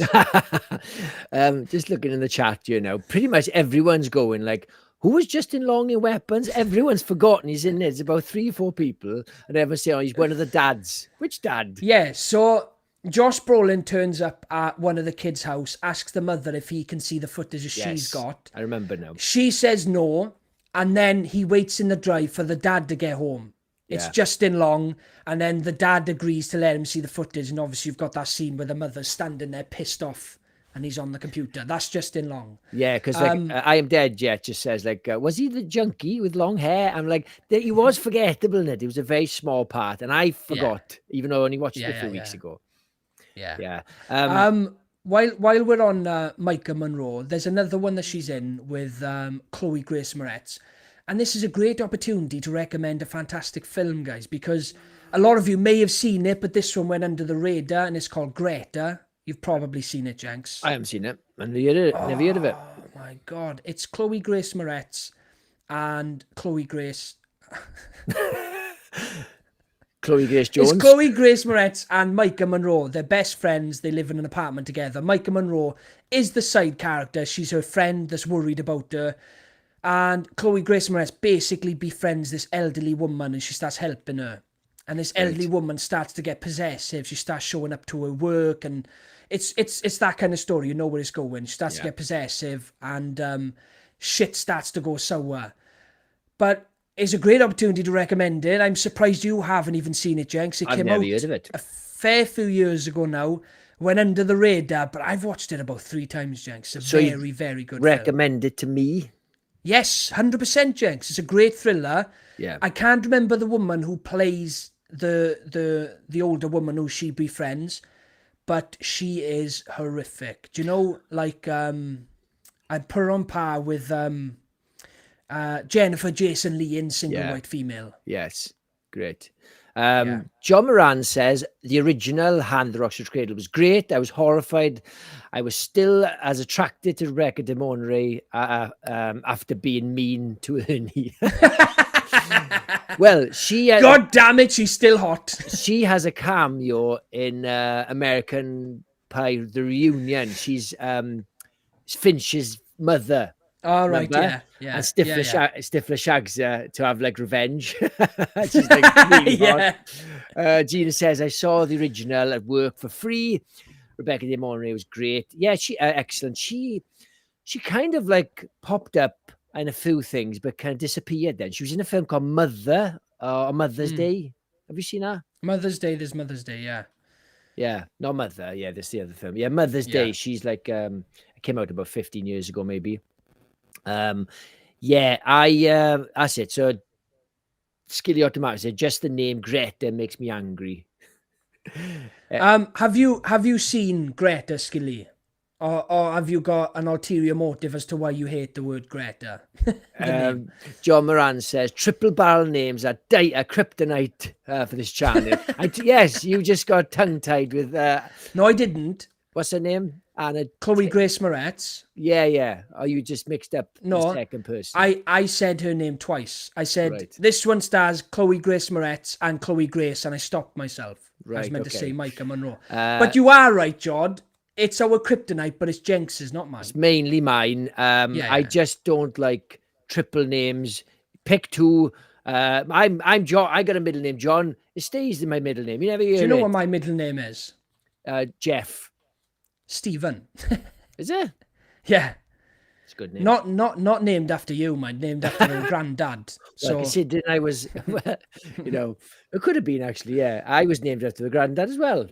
Just looking in the chat, you know, pretty much everyone's going like, who was Justin Long in Weapons? Everyone's forgotten he's in there. There's about 3 or 4 people, and everyone's saying, oh, he's one of the dads. Which dad? Yeah, so Josh Brolin turns up at one of the kids' house, asks the mother if he can see the footage she's got. I remember now. She says no, and then he waits in the drive for the dad to get home. It's Justin Long, and then the dad agrees to let him see the footage, and obviously you've got that scene where the mother's standing there pissed off, and he's on the computer. That's Justin Long. Yeah, because like, I Am Dead Yet just says like, was he the junkie with long hair? I'm like, he was forgettable in it. It was a very small part, and I forgot, even though I only watched it a few weeks ago. Yeah. While we're on Micah Monroe, there's another one that she's in with Chloe Grace Moretz. And this is a great opportunity to recommend a fantastic film, guys, because a lot of you may have seen it, but this one went under the radar, and it's called Greta. You've probably seen it, Jenks. I haven't seen it. Never heard of it. Oh, my God. It's Chloe Grace Moretz and Chloe Grace... Chloe Grace Jones. It's Chloe Grace Moretz and Micah Monroe. They're best friends. They live in an apartment together. Micah Monroe is the side character. She's her friend that's worried about her. And Chloe Grace Moretz basically befriends this elderly woman, and she starts helping her. And this elderly woman starts to get possessive. She starts showing up to her work, and it's that kind of story. You know where it's going. She starts to get possessive, and shit starts to go sour. But it's a great opportunity to recommend it. I'm surprised you haven't even seen it, Jenks. It came out heard of it. A fair few years ago now. Went under the radar, but I've watched it about 3 times, Jenks. It's a very, very good film. Recommend it to me? Yes, 100%, Jenks. It's a great thriller. Yeah. I can't remember the woman who plays the older woman who she befriends, but she is horrific. Do you know, like, I put her on par with Jennifer Jason Leigh in Single Yeah. White Female. Yes, great. Yeah. John Moran says the original Hand the Rockstar's Cradle was great. I was horrified. I was still as attracted to Rebecca de Mornay after being mean to Ernie. Well, she God damn it, she's still hot. she has a cameo in American Pie: The Reunion. She's Finch's mother. All right, Remember? yeah. And Stifler shags her to have like revenge. She's like, really hot. Gina says, I saw the original at work for free. Rebecca De Mornay was great. Yeah, she excellent. She kind of like popped up in a few things, but kind of disappeared then. She was in a film called Mother, on Mother's Day. Have you seen that? Mother's Day, there's Mother's Day, yeah. Yeah, not Mother. Yeah, that's the other film. Yeah, Mother's Day. She's like, it came out about 15 years ago, maybe. Yeah, that's it. So Skilly Automatic said, just the name Greta makes me angry. Have you seen Greta, Skilly? Or have you got an ulterior motive as to why you hate the word Greta? John Moran says, triple barrel names are kryptonite for this channel. Yes, you just got tongue-tied with... No, I didn't. What's her name? Anna... Chloe Grace Moretz. Yeah. Or you just mixed up the second person? I said her name twice. I said, right. This one stars Chloe Grace Moretz and Chloe Grace, and I stopped myself. Right, I was meant to say Micah Monroe. But you are right, Jod. It's our kryptonite, but it's Jenks, not mine. It's mainly mine. I just don't like triple names. Pick two. I'm John. I got a middle name, John. It stays in my middle name. You never hear it. Do you know what my middle name is? Jeff. Stephen. Is it? Yeah. It's a good name. Not named after you, man. Named after your granddad. So considering I was, it could have been actually. Yeah, I was named after the granddad as well.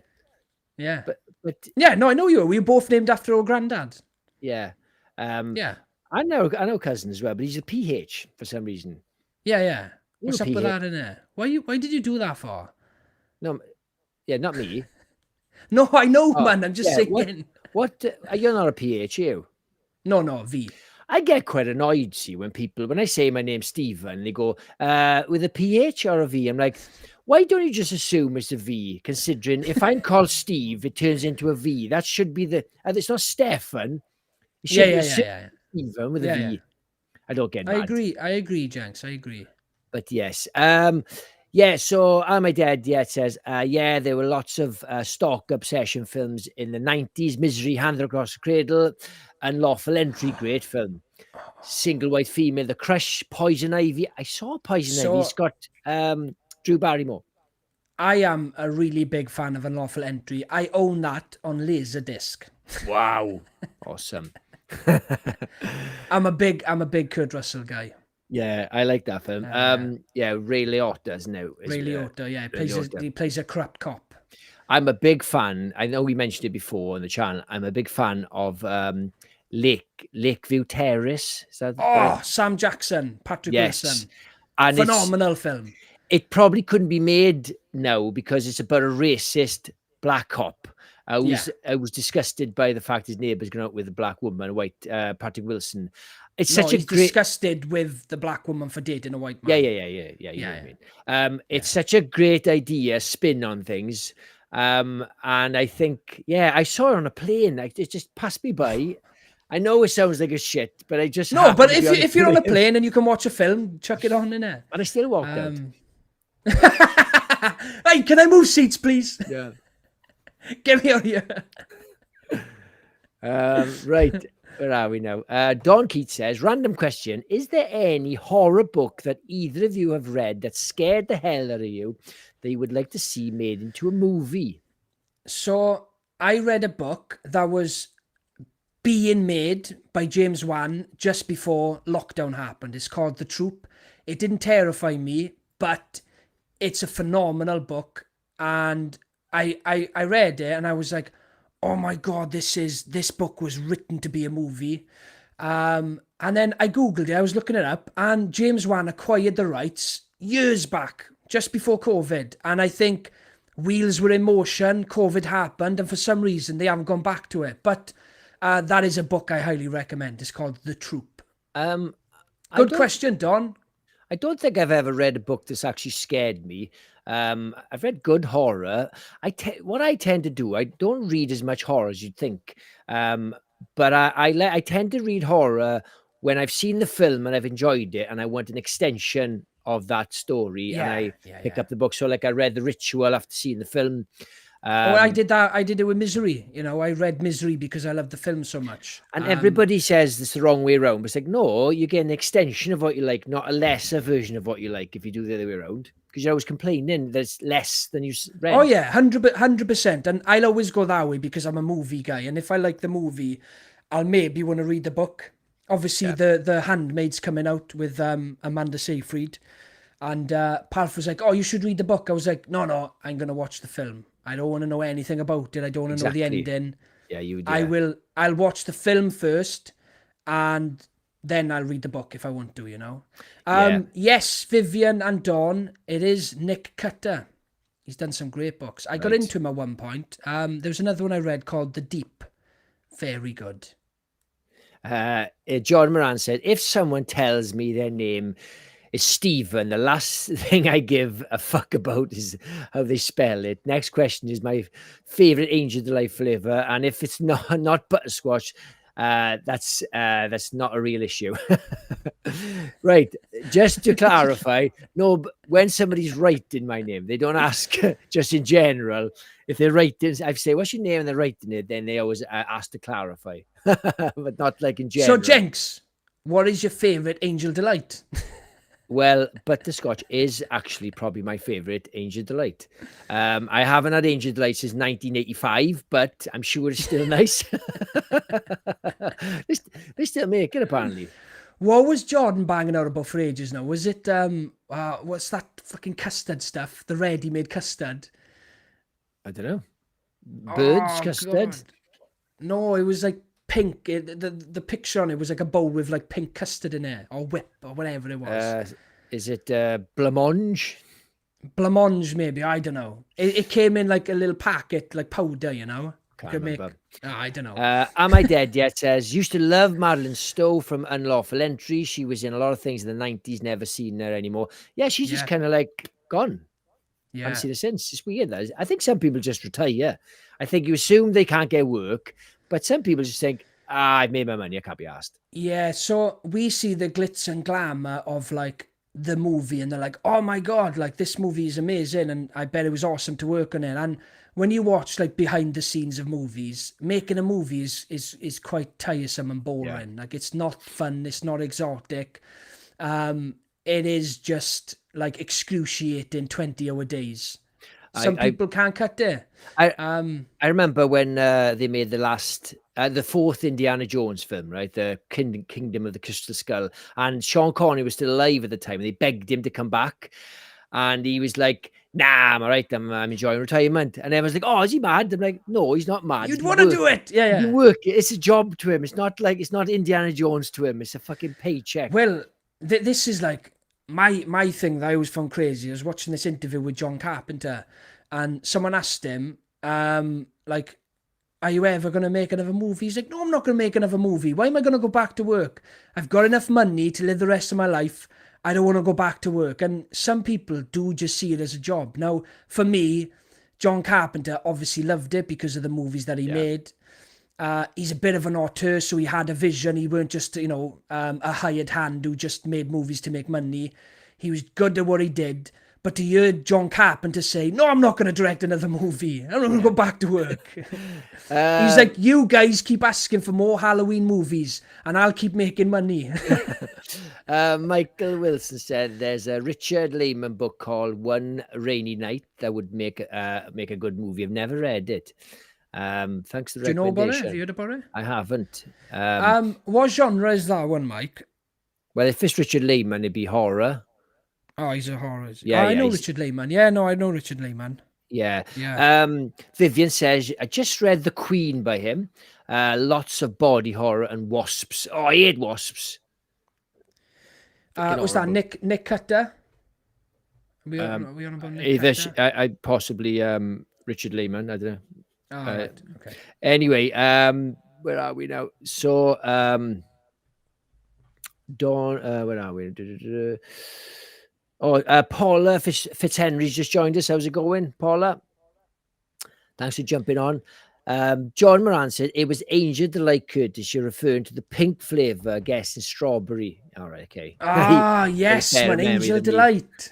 Yeah. But yeah, no, I know you. We were both named after our granddad. Yeah. Yeah. I know cousin as well, but he's a PH for some reason. Yeah. What's up with that in there? Why did you do that for? No, yeah, not me. No, I know, man. I'm just saying. What? You're not a PH, you? No, V. I get quite annoyed, see, when I say my name's Stephen, they go, with a PH or a V? I'm like, why don't you just assume it's a V, considering if I'm called Steve, it turns into a V. That should be it's not Stefan. It should be Stephen with a V. Yeah. I don't get mad. I agree, Jenks. I agree. But yes. So my dad, it says, there were lots of stock obsession films in the 90s. Misery, Hand Across the Cradle, Unlawful Entry, great film. Single White Female, The Crush, Poison Ivy. I saw Poison Ivy. It's got Drew Barrymore. I am a really big fan of Unlawful Entry. I own that on Laserdisc. Wow. Awesome. I'm a big Kurt Russell guy. Yeah, I like that film. Ray Liotta's now. Ray Liotta, yeah. He plays a corrupt cop. I'm a big fan. I know we mentioned it before on the channel. I'm a big fan of Lakeview Terrace. Is that Sam Jackson, Patrick Wilson. And phenomenal film. It probably couldn't be made now because it's about a racist black cop. I was disgusted by the fact his neighbour's going out with a black woman, a white Patrick Wilson. He's disgusted with the black woman for dating a white man. Yeah. You know what I mean? It's such a great idea, spin on things. And I think, I saw it on a plane. It just passed me by. I know it sounds like a shit, but I just... No, but if you're on a plane and you can watch a film, chuck it on in there. And I still walked out. Hey, can I move seats, please? Yeah. Get me out of here. Right. Where are we now? Don Keats says, random question. Is there any horror book that either of you have read that scared the hell out of you that you would like to see made into a movie? So I read a book that was being made by James Wan just before lockdown happened. It's called The Troop. It didn't terrify me, but it's a phenomenal book. And I read it and I was like, oh my God, this book was written to be a movie. And then I Googled it, I was looking it up, and James Wan acquired the rights years back, just before COVID. And I think wheels were in motion, COVID happened, and for some reason they haven't gone back to it. But that is a book I highly recommend. It's called The Troop. I Good question, Don. I don't think I've ever read a book that's actually scared me. I've read good horror. What I tend to do, I don't read as much horror as you'd think, but I tend to read horror when I've seen the film and I've enjoyed it, and I want an extension of that story, and I pick up the book. So, like, I read The Ritual after seeing the film. I did that. I did it with Misery. You know, I read Misery because I love the film so much. And everybody says it's the wrong way around. But it's like, no, you get an extension of what you like, not a lesser version of what you like if you do the other way around. Because you're always complaining there's less than you read. Oh yeah, 100%. And I'll always go that way because I'm a movie guy. And if I like the movie, I'll maybe want to read the book. Obviously, the Handmaid's coming out with Amanda Seyfried. And Palf was like, oh, you should read the book. I was like, no, I'm going to watch the film. I don't want to know anything about it. I don't want to know the ending. Yeah, you would. Yeah. I'll watch the film first, and then I'll read the book if I want to, you know. Yes, Vivian and Dawn. It is Nick Cutter. He's done some great books. I got into him at one point. There's another one I read called The Deep. Very good. John Moran said, if someone tells me their name is Stephen, the last thing I give a fuck about is how they spell it. Next question is my favorite Angel Delight flavor, and if it's not butterscotch, that's not a real issue. Right, just to clarify, no, when somebody's writing my name, they don't ask just in general. If they're writing, I say, what's your name, and they're writing it, then they always ask to clarify. But not like in general. So, Jenks, what is your favorite Angel Delight? Well, butterscotch is actually probably my favorite Angel Delight. I haven't had Angel Delight since 1985, but I'm sure it's still nice. They still make it, apparently. What was Jordan banging out about for ages now? Was it, what's that fucking custard stuff? The ready-made custard? I don't know. Birds custard? God. No, it was like pink. The picture on it was like a bowl with like pink custard in it, or whip, or whatever it was. Is it blancmange? Blancmange, maybe. I don't know. It came in like a little packet, like powder, you know. Can't remember. I don't know. Am I Dead Yet says, used to love Madeline Stowe from Unlawful Entry. She was in a lot of things in the 90s, never seen her anymore. Yeah, she's just kind of like gone. Yeah. I haven't seen her since. It's weird. I think some people just retire. I think you assume they can't get work, but some people just think, I've made my money, I can't be asked. Yeah, so we see the glitz and glamour of like the movie, and they're like, oh my God, like this movie is amazing, and I bet it was awesome to work on it. And when you watch like behind the scenes of movies, making a movie is quite tiresome and boring. Yeah. Like it's not fun, it's not exotic. It is just like excruciating 20-hour days. Some people can't cut there. I remember when they made the fourth Indiana Jones film, right? The Kingdom of the Crystal Skull. And Sean Connery was still alive at the time. And they begged him to come back. And he was like, nah, I'm all right. I'm enjoying retirement. And everyone's like, oh, is he mad? I'm like, no, he's not mad. You'd want to do it. Yeah. You work. It's a job to him. It's not Indiana Jones to him. It's a fucking paycheck. Well, this is like my thing that I always found crazy. I was watching this interview with John Carpenter, and someone asked him, like, are you ever going to make another movie? He's like, no, I'm not going to make another movie. Why am I going to go back to work? I've got enough money to live the rest of my life. I don't want to go back to work. And some people do just see it as a job. Now, for me, John Carpenter obviously loved it because of the movies that he made. He's a bit of an auteur, so he had a vision. He weren't just, a hired hand who just made movies to make money. He was good at what he did. But to hear John Carpenter say, no, I'm not going to direct another movie. I'm not going to go back to work. He's like, you guys keep asking for more Halloween movies and I'll keep making money. Michael Wilson said there's a Richard Lehman book called One Rainy Night that would make a good movie. I've never read it. Thanks for the recommendation. Do you know about it? Have you heard about it? I haven't. What genre is that one, Mike? Well, if it's Richard Lehman, it'd be horror. Oh, he's a horror. Yeah, I know Richard Lehman. Yeah, no, I know Richard Lehman. Yeah. Vivian says, I just read The Queen by him. Lots of body horror and wasps. Oh, I hate wasps. Was that Nick Cutter? Are we on about Nick Cutter? I possibly Richard Lehman. I don't know. Oh, right. Okay. Anyway, where are we now? So Dawn, where are we? Oh, Paula Fitzhenry's just joined us. How's it going, Paula? Thanks for jumping on. John Moran said it was Angel Delight, Curtis. You're referring to the pink flavour, I guess, in strawberry. All right, okay. Ah, yes, better man, memory Angel than me. Delight.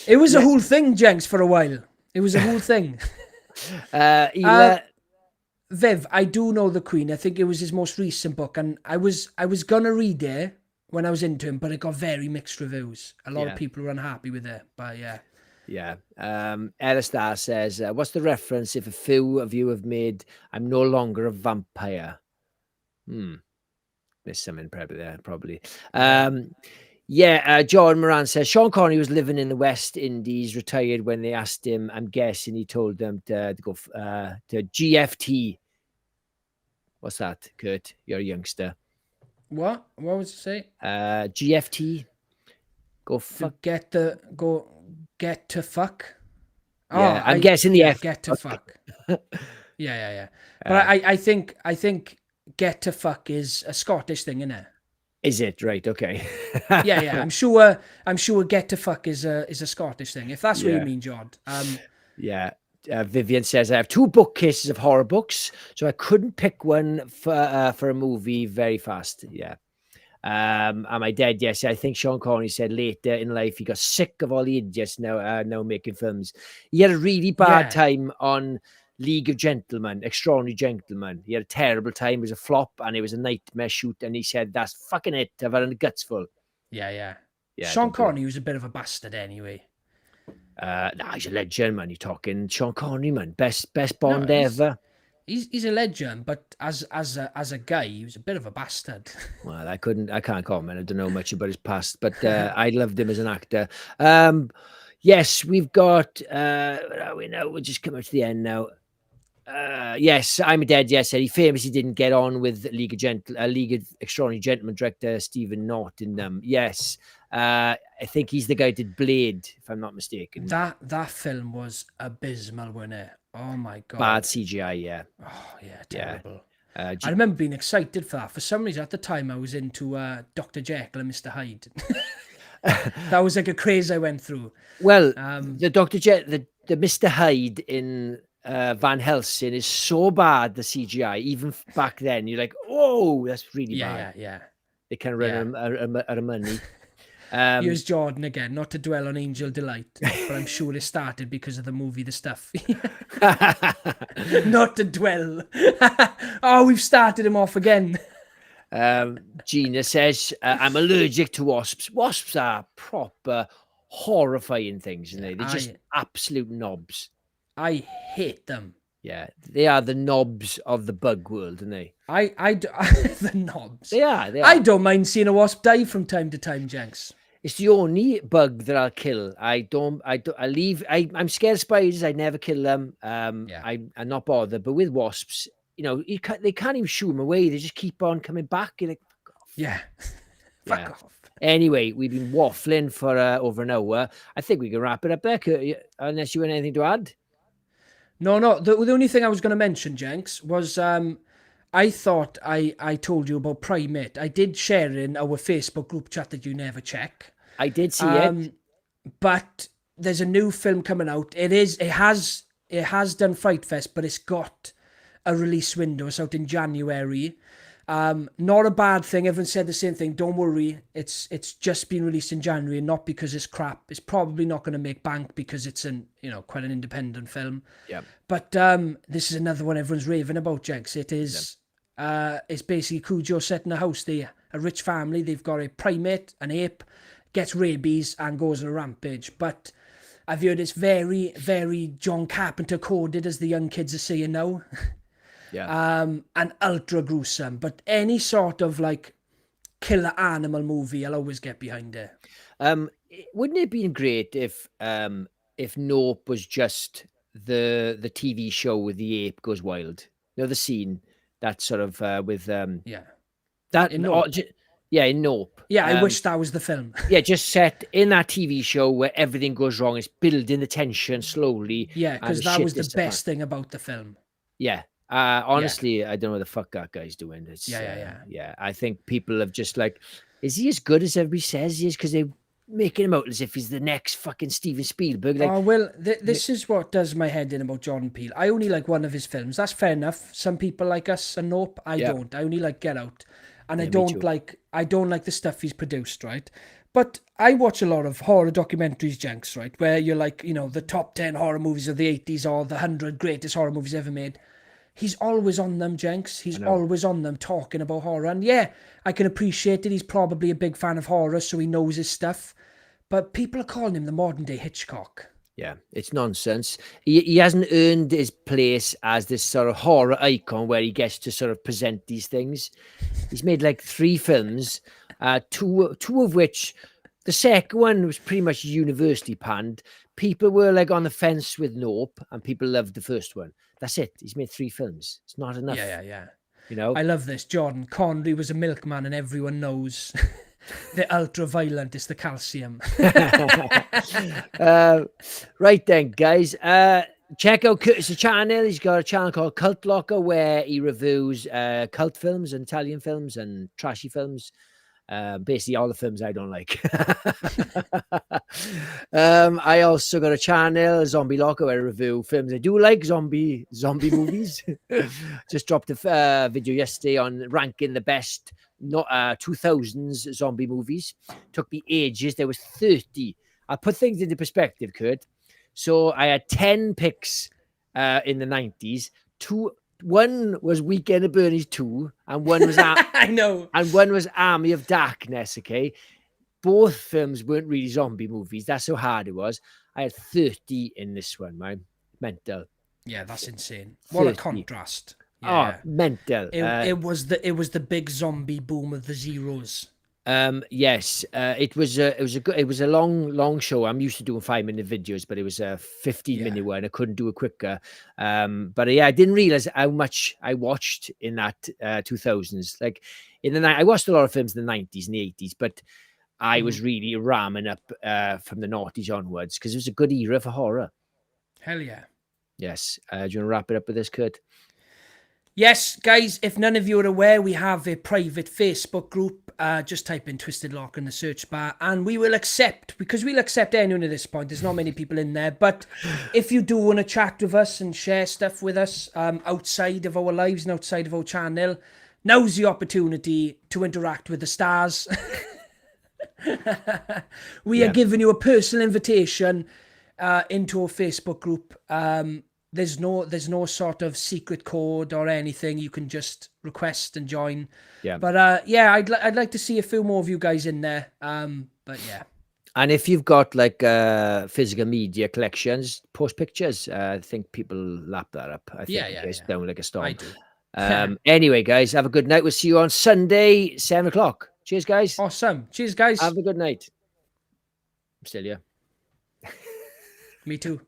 It was a whole thing, Jenks, for a while. It was a whole thing. Ela, Viv, I do know the Queen. I think it was his most recent book, and I was gonna read it when I was into him, but it got very mixed reviews. A lot of people were unhappy with it, but yeah. Yeah. Ella Star says, what's the reference if a few of you have made I'm no longer a vampire? There's something probably there, probably. John Moran says, Sean Connery was living in the West Indies, retired when they asked him. I'm guessing he told them to go to GFT. What's that, Kurt? You're a youngster. What was it say? GFT. Go fuck. Get to fuck. Yeah, I'm guessing the F. Get to fuck. yeah. But I think get to fuck is a Scottish thing, isn't it? Is it? Right, okay. yeah. I'm sure get to fuck is a Scottish thing. If that's what you mean, John. Vivian says, I have 2 bookcases of horror books, so I couldn't pick one for a movie very fast. Yeah. Am I dead? Yes. I think Sean Connery said later in life he got sick of all the idiots now making films. He had a really bad time on League of Gentlemen, Extraordinary Gentlemen. He had a terrible time. It was a flop and it was a nightmare shoot. And he said, that's fucking it. I've had the guts full. Yeah. Sean Connery was a bit of a bastard anyway. He's a legend, man. You're talking Sean Connery, man. Best Bond ever. He's a legend, but as a guy, he was a bit of a bastard. Well, I can't comment. I don't know much about his past, but I loved him as an actor. Yes, we've got. Where are we now? We're just coming to the end now. Yes, I'm dead. Yes, he famously didn't get on with League of Extraordinary Gentlemen director Stephen Norton. Yes, I think he's the guy who did Blade, if I'm not mistaken. That film was abysmal, wasn't it? Oh my god, bad CGI. Yeah. Oh yeah, terrible. Yeah. I remember being excited for that. For some reason, at the time, I was into Dr. Jekyll and Mr. Hyde. That was like a craze I went through. Well, the the Mr. Hyde in Van Helsing is so bad, the CGI, even back then, you're like, oh, that's really bad. Yeah. They can run out of money. Here's Jordan again, not to dwell on Angel Delight, but I'm sure it started because of the movie The Stuff. Not to dwell. Oh, we've started him off again. Gina says, I'm allergic to wasps. Wasps are proper horrifying things, isn't they? They're just absolute knobs. I hate them. Yeah, they are the knobs of the bug world, aren't they? The knobs. They are. I don't mind seeing a wasp die from time to time, Jenks. It's the only bug that I'll kill. I'm scared of spiders. I never kill them. I'm not bothered. But with wasps, they can't even shoo them away. They just keep on coming back. You're like, fuck off. Yeah. Fuck off. Anyway, we've been waffling for over an hour. I think we can wrap it up there, Kurt, unless you have anything to add. No. The only thing I was going to mention, Jenks, was I thought I told you about Primate. I did share it in our Facebook group chat that you never check. I did see it. But there's a new film coming out. It has done Fright Fest, but it's got a release window. It's out in January. Not a bad thing. Everyone said the same thing. Don't worry. It's just been released in January, and not because it's crap. It's probably not going to make bank because it's quite an independent film. Yeah. But this is another one everyone's raving about, Jenks. It is. It's basically Cujo set in a house. They're a rich family. They've got a primate, an ape, gets rabies and goes on a rampage. But I've heard it's very, very John Carpenter coded, as the young kids are saying now. Yeah. And ultra gruesome. But any sort of like killer animal movie, I'll always get behind it. Wouldn't it have been great if Nope was just the TV show with the ape goes wild? The scene that sort of with in Nope. In Nope. Yeah, I wish that was the film. Just set in that TV show where everything goes wrong. It's building the tension slowly. Yeah, because that was the best thing about the film. Yeah. Honestly, I don't know what the fuck that guy's doing. It's yeah. I think people have just like, is he as good as everybody says he is? Because they're making him out as if he's the next fucking Steven Spielberg. Like, Oh, well, this is what does my head in about Jordan Peele. I only like one of his films. That's fair enough. Some people like Us and Nope. I don't. I only like Get Out. And I don't like the stuff he's produced, right? But I watch a lot of horror documentaries, Jenks, right? Where you're like, you know, the top 10 horror movies of the 80s or the 100 greatest horror movies ever made. He's always on them, Jenks. He's always on them talking about horror. And yeah, I can appreciate it. He's probably a big fan of horror, so he knows his stuff. But people are calling him the modern day Hitchcock. Yeah, it's nonsense. He hasn't earned his place as this sort of horror icon where he gets to sort of present these things. He's made like 3 films, two of which, the second one was pretty much universally panned. People were like on the fence with Nope, and people loved the first one. That's it. He's made 3 films. It's not enough. Yeah. You know, I love this. Jordan Connery was a milkman, and everyone knows the ultra-violent is the calcium. Right then, guys. Check out Curtis' channel. He's got a channel called Cult Locker where he reviews cult films and Italian films and trashy films. Basically all the films I don't like. I also got a channel, Zombie Locker, where I review films I do like, zombie movies. Just dropped a video yesterday on ranking the best 2000s zombie movies. Took me ages. There was 30. I'll put things into perspective, Kurt. So I had 10 picks in the 90s. One was Weekend at Bernie's 2, and one was I know, and one was Army of Darkness. Okay, both films weren't really zombie movies. That's how hard it was. I had 30 in this one, man. Mental. Yeah, that's insane. What 30. a contrast. Yeah. Oh, mental. It was the big zombie boom of the zeros. Yes, it was a long show. I'm used to doing 5-minute videos, but it was a 15-minute one. I couldn't do it quicker. But yeah, I didn't realize how much I watched in that 2000s. Like in the I watched a lot of films in the 90s and the 80s, but I was really ramming up from the noughties onwards because it was a good era for horror. Hell yeah. Yes. Do you want to wrap it up with this, Kurt? Yes, guys, if none of you are aware, we have a private Facebook group. Just type in Twisted Lock in the search bar and we will accept, because we'll accept anyone at this point. There's not many people in there. But if you do want to chat with us and share stuff with us outside of our lives and outside of our channel, now's the opportunity to interact with the stars. We are giving you a personal invitation into our Facebook group. There's no sort of secret code or anything. You can just request and join. Yeah. But yeah, I'd like to see a few more of you guys in there. But yeah. And if you've got like physical media collections, post pictures. I think people lap that up. I think it's down like a storm. I do. Anyway, guys, have a good night. We'll see you on Sunday, 7 o'clock. Cheers, guys. Awesome. Cheers, guys. Have a good night. I'm still here. Me too.